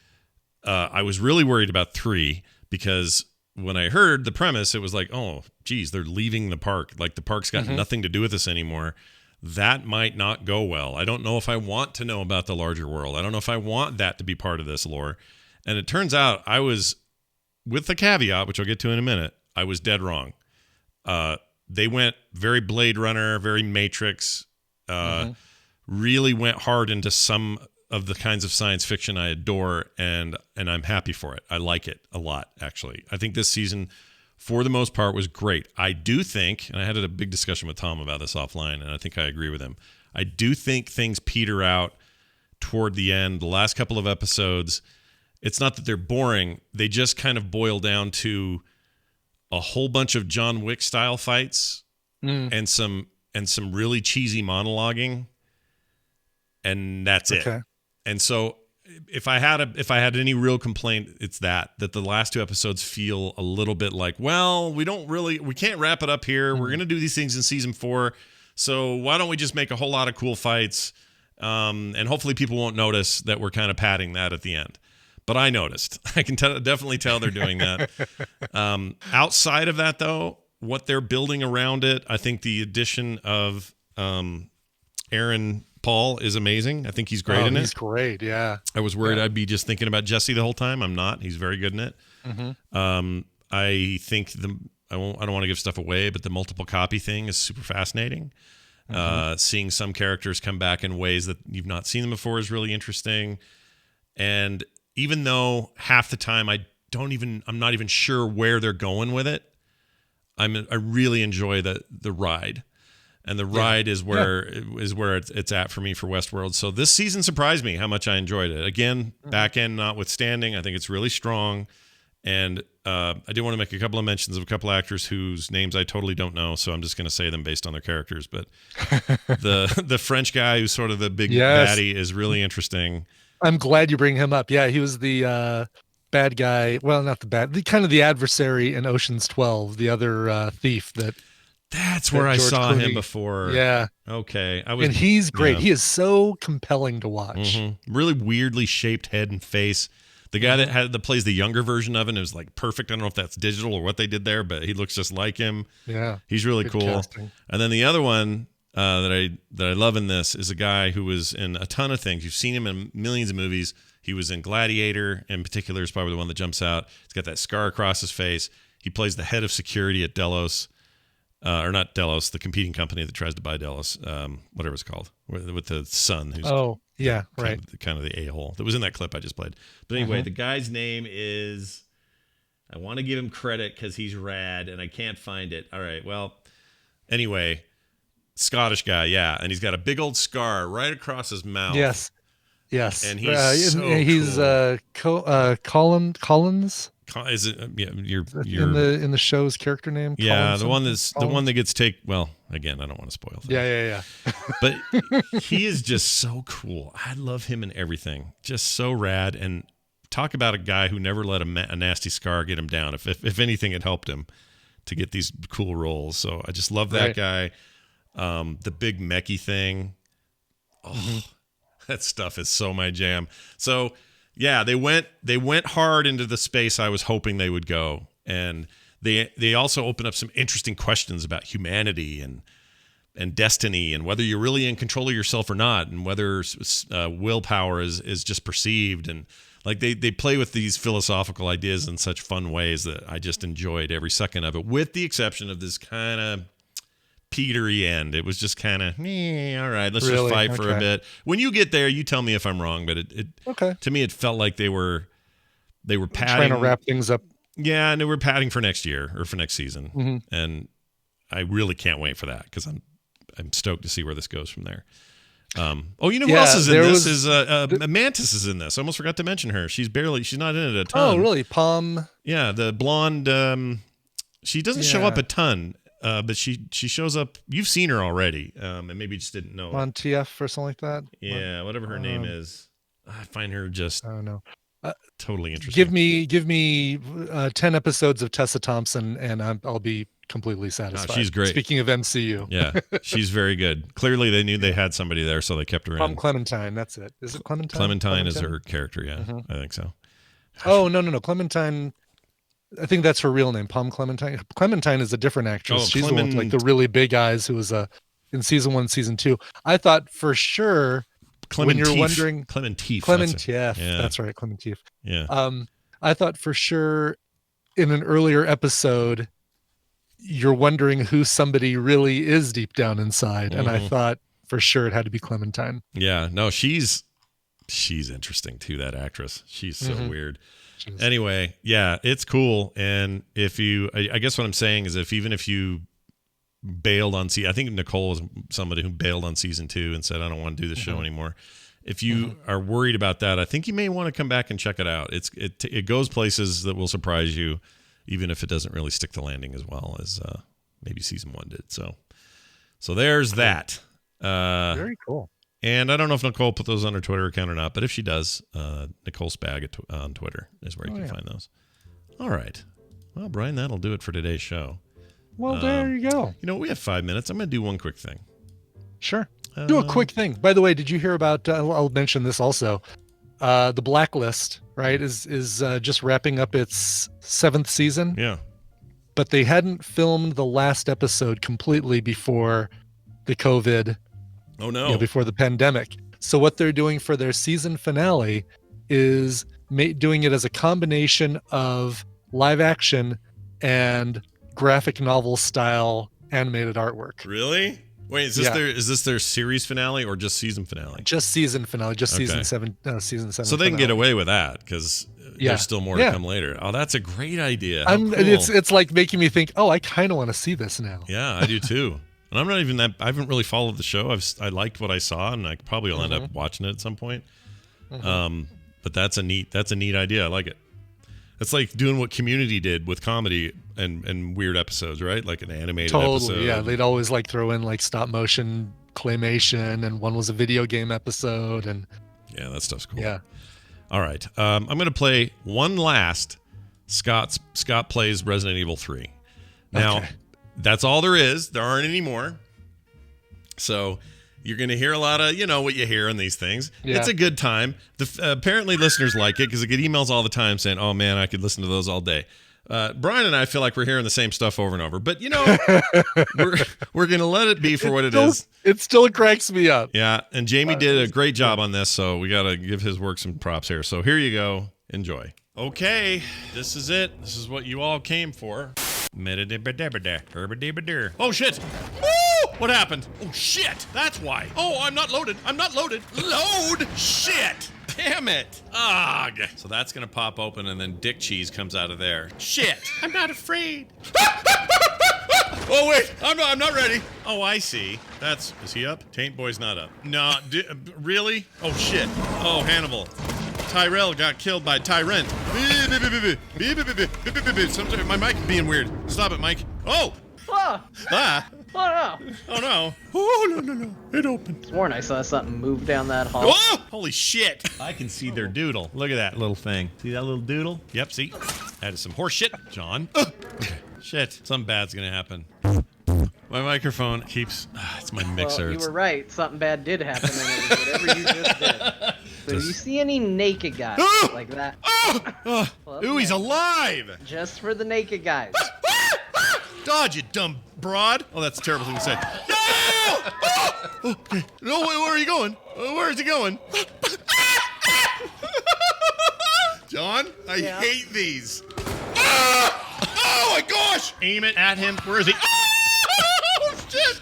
I was really worried about 3 because when I heard the premise, it was like, oh, geez, they're leaving the park. Like the park's got nothing to do with this anymore. That might not go well. I don't know if I want to know about the larger world. I don't know if I want that to be part of this lore. And it turns out I was, with the caveat, which I'll get to in a minute, I was dead wrong. They went very Blade Runner, very Matrix, really went hard into some of the kinds of science fiction I adore, and I'm happy for it. I like it a lot, actually. I think this season, for the most part, was great. I do think, and I had a big discussion with Tom about this offline, and I think I agree with him. I do think things peter out toward the end. The last couple of episodes, it's not that they're boring. They just kind of boil down to a whole bunch of John Wick style fights and some really cheesy monologuing, and that's it. And so if I had any real complaint, it's that the last 2 episodes feel a little bit like, well, we can't wrap it up here. We're going to do these things in season 4. So why don't we just make a whole lot of cool fights? And hopefully people won't notice that we're kind of padding that at the end. but I noticed. I can definitely tell they're doing that. Outside of that, though, what they're building around it, I think the addition of Aaron Paul is amazing. I think he's great in it. He's great, yeah. I was worried I'd be just thinking about Jesse the whole time. I'm not. He's very good in it. I think I don't want to give stuff away, but the multiple copy thing is super fascinating. Seeing some characters come back in ways that you've not seen them before is really interesting. And even though half the time I'm not even sure where they're going with it, I really enjoy the ride. And the ride is where it's at for me for Westworld. So this season surprised me how much I enjoyed it. Again, back end notwithstanding, I think it's really strong. And I do want to make a couple of mentions of a couple actors whose names I totally don't know, so I'm just going to say them based on their characters. But the French guy who's sort of the big baddie is really interesting. I'm glad you bring him up. Yeah, he was the bad guy. Well, not kind of the adversary in Ocean's 12, the other thief that. That's where I saw him before. Yeah. Okay. And he's great. Yeah. He is so compelling to watch. Really weirdly shaped head and face. The guy that plays the younger version of it is like perfect. I don't know if that's digital or what they did there, but he looks just like him. Yeah. He's really cool. Casting. And then the other one that I love in this is a guy who was in a ton of things. You've seen him in millions of movies. He was in Gladiator in particular, is probably the one that jumps out. He's got that scar across his face. He plays the head of security at Delos. Or not Delos, the competing company that tries to buy Delos, whatever it's called, with the son. Who's kind of the a-hole that was in that clip I just played. But anyway, the guy's name is, I want to give him credit because he's rad, and I can't find it. All right, well, anyway, Scottish guy, yeah, and he's got a big old scar right across his mouth. Yes, and he's Collins. Is it? Yeah, you're in the show's character name. Yeah, the one that gets Well, again, I don't want to spoil things. Yeah. But he is just so cool. I love him in everything. Just so rad. And talk about a guy who never let a nasty scar get him down. If anything, it helped him to get these cool roles. So I just love that guy. The big mechie thing. That stuff is so my jam. So. Yeah, they went hard into the space I was hoping they would go, and they also open up some interesting questions about humanity and destiny, and whether you're really in control of yourself or not, and whether willpower is just perceived, and like they play with these philosophical ideas in such fun ways that I just enjoyed every second of it, with the exception of this kind of Petery end. It was just kind of, all right, let's just fight for a bit. When you get there, you tell me if I'm wrong, but it to me, it felt like they were padding, trying to wrap things up. Yeah, and they were padding for next year or for next season. And I really can't wait for that because I'm stoked to see where this goes from there. You know who else is in this? Is Mantis is in this. I almost forgot to mention her. She's not in it a ton. Oh, really? Palm. Yeah, the blonde. She doesn't show up a ton. But she shows up. You've seen her already, and maybe you just didn't know. Montief or something like that. Yeah, whatever her name is. I find her just. I don't know. Totally interesting. Give me 10 episodes of Tessa Thompson, and I'll be completely satisfied. She's great. Speaking of MCU. Yeah, she's very good. Clearly, they knew they had somebody there, so they kept her in. Clementine. That's it. Is it Clementine? Clementine is her character. Yeah, I think so. Oh no, Clementine. I think that's her real name, Palm Clementine. Clementine is a different actress. She's the one with like the really big eyes who was in season 1, season 2. I thought for sure when you're wondering Clementif. That's right, Clementif. Yeah. I thought for sure in an earlier episode you're wondering who somebody really is deep down inside, and I thought for sure it had to be Clementine. Yeah. No, she's interesting too. That actress. She's so weird. Anyway, yeah, it's cool. And I guess what I'm saying is even if you bailed on I think Nicole is somebody who bailed on season 2 and said, I don't want to do this show anymore. If you are worried about that, I think you may want to come back and check it out. It goes places that will surprise you, even if it doesn't really stick the landing as well as maybe season 1 did. So there's that. Very cool. And I don't know if Nicole put those on her Twitter account or not, but if she does, Nicole Spag on Twitter is where you can find those. All right. Well, Brian, that'll do it for today's show. Well, there you go. You know, we have 5 minutes. I'm going to do one quick thing. Sure. Do a quick thing. By the way, did you hear about, I'll mention this also. The Blacklist, right, is just wrapping up its 7th season. Yeah. But they hadn't filmed the last episode completely before the COVID. Oh no! Before the pandemic. So what they're doing for their season finale is doing it as a combination of live action and graphic novel style animated artwork. Really? Wait, is this their series finale or just season finale? Just season finale. Just Okay. season 7. Season 7. So they can get away with that because there's still more to come later. Oh, that's a great idea. How cool. It's like making me think, oh, I kind of want to see this now. Yeah, I do too. And I'm not even that. I haven't really followed the show. I liked what I saw, and I probably will end up watching it at some point. But that's a neat idea. I like it. It's like doing what Community did with comedy and weird episodes, right? Like an animated episode. Yeah, they'd always like throw in like stop motion claymation, and one was a video game episode, and yeah, that stuff's cool. Yeah. All right, I'm going to play one last Scott Plays Resident Evil 3. Now, that's all there is. There aren't any more. So you're going to hear a lot of, what you hear in these things. Yeah. It's a good time. Apparently listeners like it because I get emails all the time saying, oh man, I could listen to those all day. Brian and I feel like we're hearing the same stuff over and over, but we're going to let it be for what it is. It still cracks me up. Yeah. And Jamie did a great job on this. So we got to give his work some props here. So here you go. Enjoy. Okay. This is it. This is what you all came for. Oh shit. Woo! What happened? Oh shit. That's why. Oh, I'm not loaded. Load. Shit. Damn it. Ugh. So that's going to pop open and then Dick Cheese comes out of there. Shit. I'm not afraid. Oh, wait. I'm not ready. Oh, I see. Is he up? Taint Boy's not up. No, really? Oh, shit. Oh, Hannibal. Tyrell got killed by Tyrant. Sometimes my mic is being weird. Stop it, Mike. Oh. Oh. Ah. Oh no. Oh no. Oh no. It opened. Sworn I saw something move down that hall. Oh! Holy shit. I can see their doodle. Look at that little thing. See that little doodle? Yep, see? That is some horse shit, John. Okay. Shit. Something bad's gonna happen. My microphone keeps... it's my mixer. Well, you were right. Something bad did happen, and it was whatever you just did. So if you see any naked guys like that... Ooh, he's alive! Just for the naked guys. Dodge, you dumb broad. Oh, that's a terrible thing to say. No! Oh, okay. No, where are you going? Where is he going? John, I hate these. Oh my gosh! Aim it at him. Where is he? Oh shit!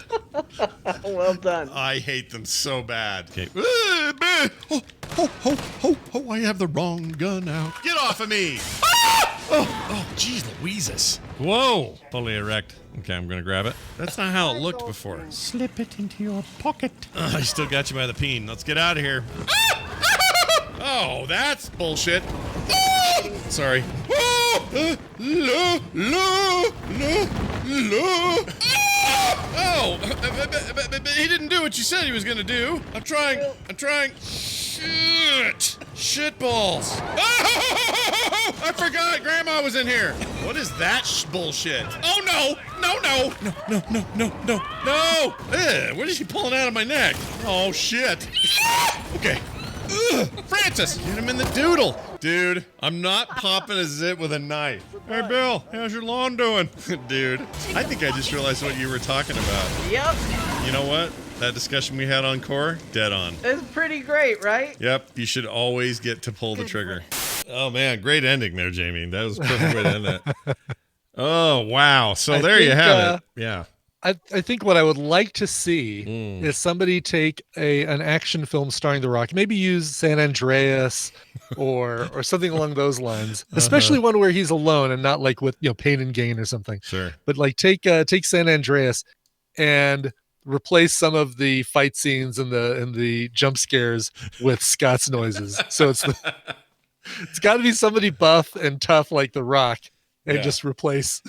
Well done. I hate them so bad. Okay. Oh, I have the wrong gun out. Get off of me! Oh, geez, Louises. Whoa. Fully erect. Okay, I'm going to grab it. That's not how it looked before. Slip it into your pocket. I still got you by the peen. Let's get out of here. Oh, that's bullshit. Sorry. Oh, he didn't do what you said he was going to do. I'm trying. Shit balls. Oh, I forgot Grandma was in here. What is that bullshit? Oh, no. What is he pulling out of my neck? Oh, shit. Okay. Francis, hit him in the doodle. Dude, I'm not popping a zit with a knife. Hey, Bill, how's your lawn doing? Dude, I think I just realized what you were talking about. Yep. You know what? That discussion we had on Core, dead on. It's pretty great, right? Yep, you should always get to pull the trigger. Oh, man, great ending there, Jamie. That was a perfect way to end that. Oh, wow. So there you have it. Yeah. I think what I would like to see is somebody take an action film starring The Rock, maybe use San Andreas or something along those lines, especially one where he's alone and not like with Pain and Gain or something. Sure. But like take San Andreas and replace some of the fight scenes and the jump scares with Scott's noises. So it's got to be somebody buff and tough like The Rock. And just replace.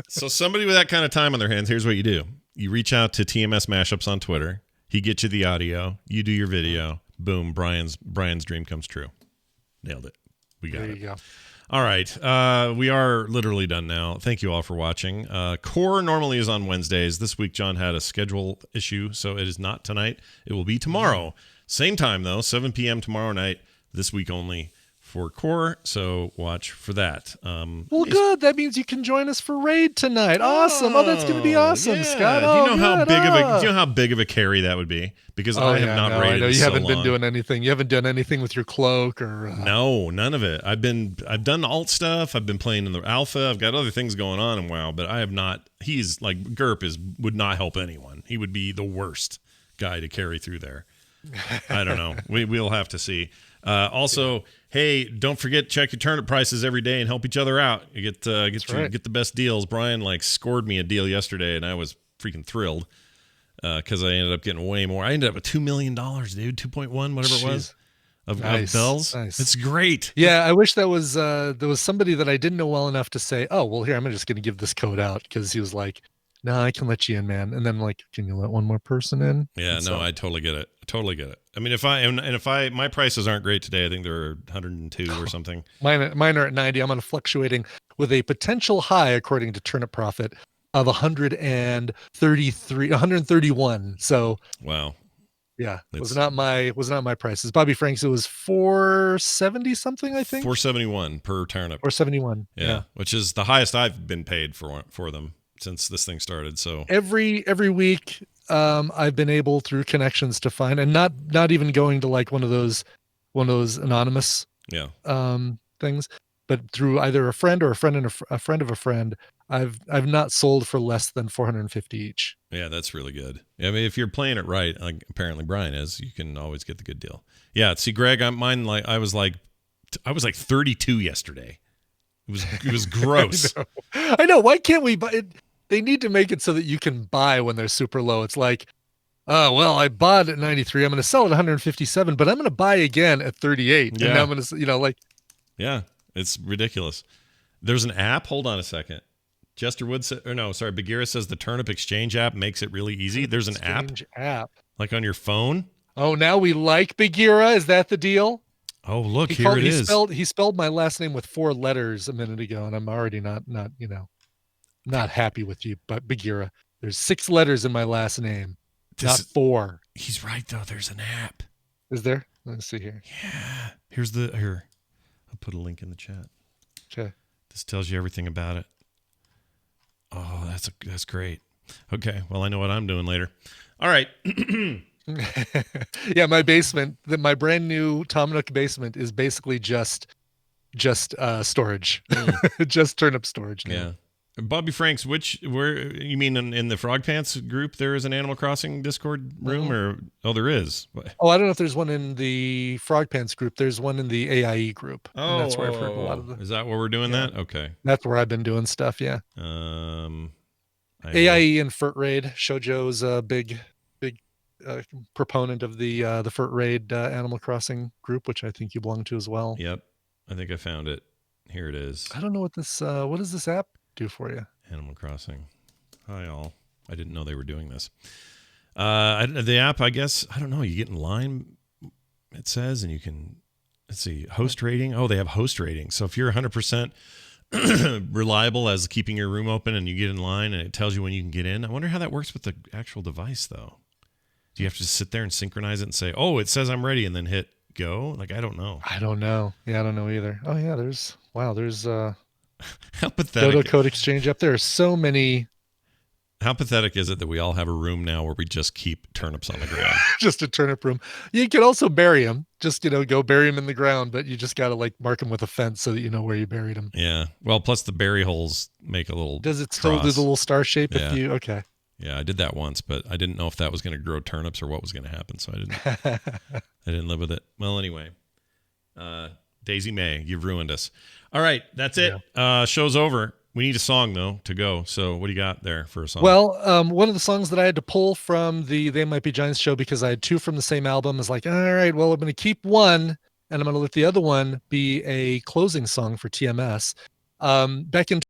So somebody with that kind of time on their hands, here's what you do. You reach out to TMS Mashups on Twitter. He gets you the audio. You do your video. Boom. Brian's dream comes true. Nailed it. We got it. There you go. All right. We are literally done now. Thank you all for watching. Core normally is on Wednesdays. This week, John had a schedule issue, so it is not tonight. It will be tomorrow. Same time, though, 7 p.m. tomorrow night. this week only for Core, so watch for that. Well, good. That means you can join us for Raid tonight. Awesome. Oh, that's going to be awesome, yeah. Scott. Do Oh, you know good. do you know how big of a carry that would be? Because I have not raided. I know you so haven't been long. doing anything. You haven't done anything with your cloak or No, none of it. I've done alt stuff. I've been playing in the alpha. I've got other things going on in WoW, but I have not. He's like Gerp would not help anyone. He would be the worst guy to carry through there. I don't know. We'll have to see. Also, hey, don't forget, check your turnip prices every day and help each other out. You get the best deals. Brian scored me a deal yesterday, and I was freaking thrilled because I ended up getting way more. I ended up with $2 million, dude, 2.1, whatever it was, of bells. Nice. It's great. Yeah, I wish that was there was somebody that I didn't know well enough to say, oh, well, here, I'm just going to give this code out, because he was like, no, I can let you in, man. And then I'm like, can you let one more person in? Yeah, and no, I totally get it. I mean, if my prices aren't great today, I think they're 102 or something. Mine are at 90. I'm on fluctuating with a potential high, according to Turnip Profit, of 131. So wow. Yeah, it was not my prices. Bobby Franks, it was 470 something, I think. 471 per turnip. 471. Yeah, which is the highest I've been paid for them since this thing started. So every week, I've been able through connections to find, and not even going to like one of those anonymous things, but through either a friend or a friend and a friend of a friend, I've not sold for less than 450 each. Yeah, that's really good. I mean, if you're playing it right, like apparently Brian is, you can always get the good deal. Yeah, see, Greg, I was like 32 yesterday. It was gross. I know. Why can't we buy it? They need to make it so that you can buy when they're super low. It's like, oh, well, I bought at 93. I'm going to sell at 157, but I'm going to buy again at 38. Yeah. And now I'm going to, Yeah, it's ridiculous. There's an app. Hold on a second. Jester Wood said, Bagheera says the Turnip Exchange app makes it really easy. There's an app. Like on your phone. Oh, now we like Bagheera. Is that the deal? Oh, look, here it is. He spelled my last name with 4 letters a minute ago, and I'm already not happy with you, but Bagheera. There's 6 letters in my last name, not 4. He's right, though. There's an app. Is there? Let's see here. Yeah. Here. I'll put a link in the chat. Okay. This tells you everything about it. Oh, that's great. Okay. Well, I know what I'm doing later. All right. Yeah, my basement, my brand new Tom Nook basement is basically just storage, just turnip storage now. Yeah. Bobby Franks, where you mean in the Frog Pants group? There is an Animal Crossing Discord room, or there is. Oh, I don't know if there's one in the Frog Pants group. There's one in the AIE group. Oh, and that's where I've heard a lot of Is that where we're doing that? Okay. That's where I've been doing stuff. Yeah. AIE and Furt Raid. Shoujo's a big proponent of the Furt Raid Animal Crossing group, which I think you belong to as well. Yep, I think I found it. Here it is. I don't know what this. What does this app do for you? Animal Crossing. Hi all. I didn't know they were doing this. The app, I guess. I don't know. You get in line. It says, and you can. Let's see. Host rating. Oh, they have host rating. So if you're 100% reliable as keeping your room open, and you get in line, and it tells you when you can get in. I wonder how that works with the actual device, though. Do you have to sit there and synchronize it and say, "Oh, it says I'm ready," and then hit go? Like, I don't know. I don't know. Yeah, I don't know either. Oh yeah, there's how pathetic. Dodo Code Exchange up there. So many. How pathetic is it that we all have a room now where we just keep turnips on the ground? Just a turnip room. You can also bury them. Just, go bury them in the ground, but you just got to mark them with a fence so that you know where you buried them. Yeah. Well, plus the bury holes make a little. Does it still do the little star shape? Yeah. Okay. Yeah, I did that once, but I didn't know if that was going to grow turnips or what was going to happen, so I didn't live with it. Well, anyway, Daisy May, you've ruined us. All right, that's it. Yeah. Show's over. We need a song though to go. So, what do you got there for a song? Well, one of the songs that I had to pull from the They Might Be Giants show, because I had 2 from the same album, is like, all right, well, I'm going to keep one, and I'm going to let the other one be a closing song for TMS. Back in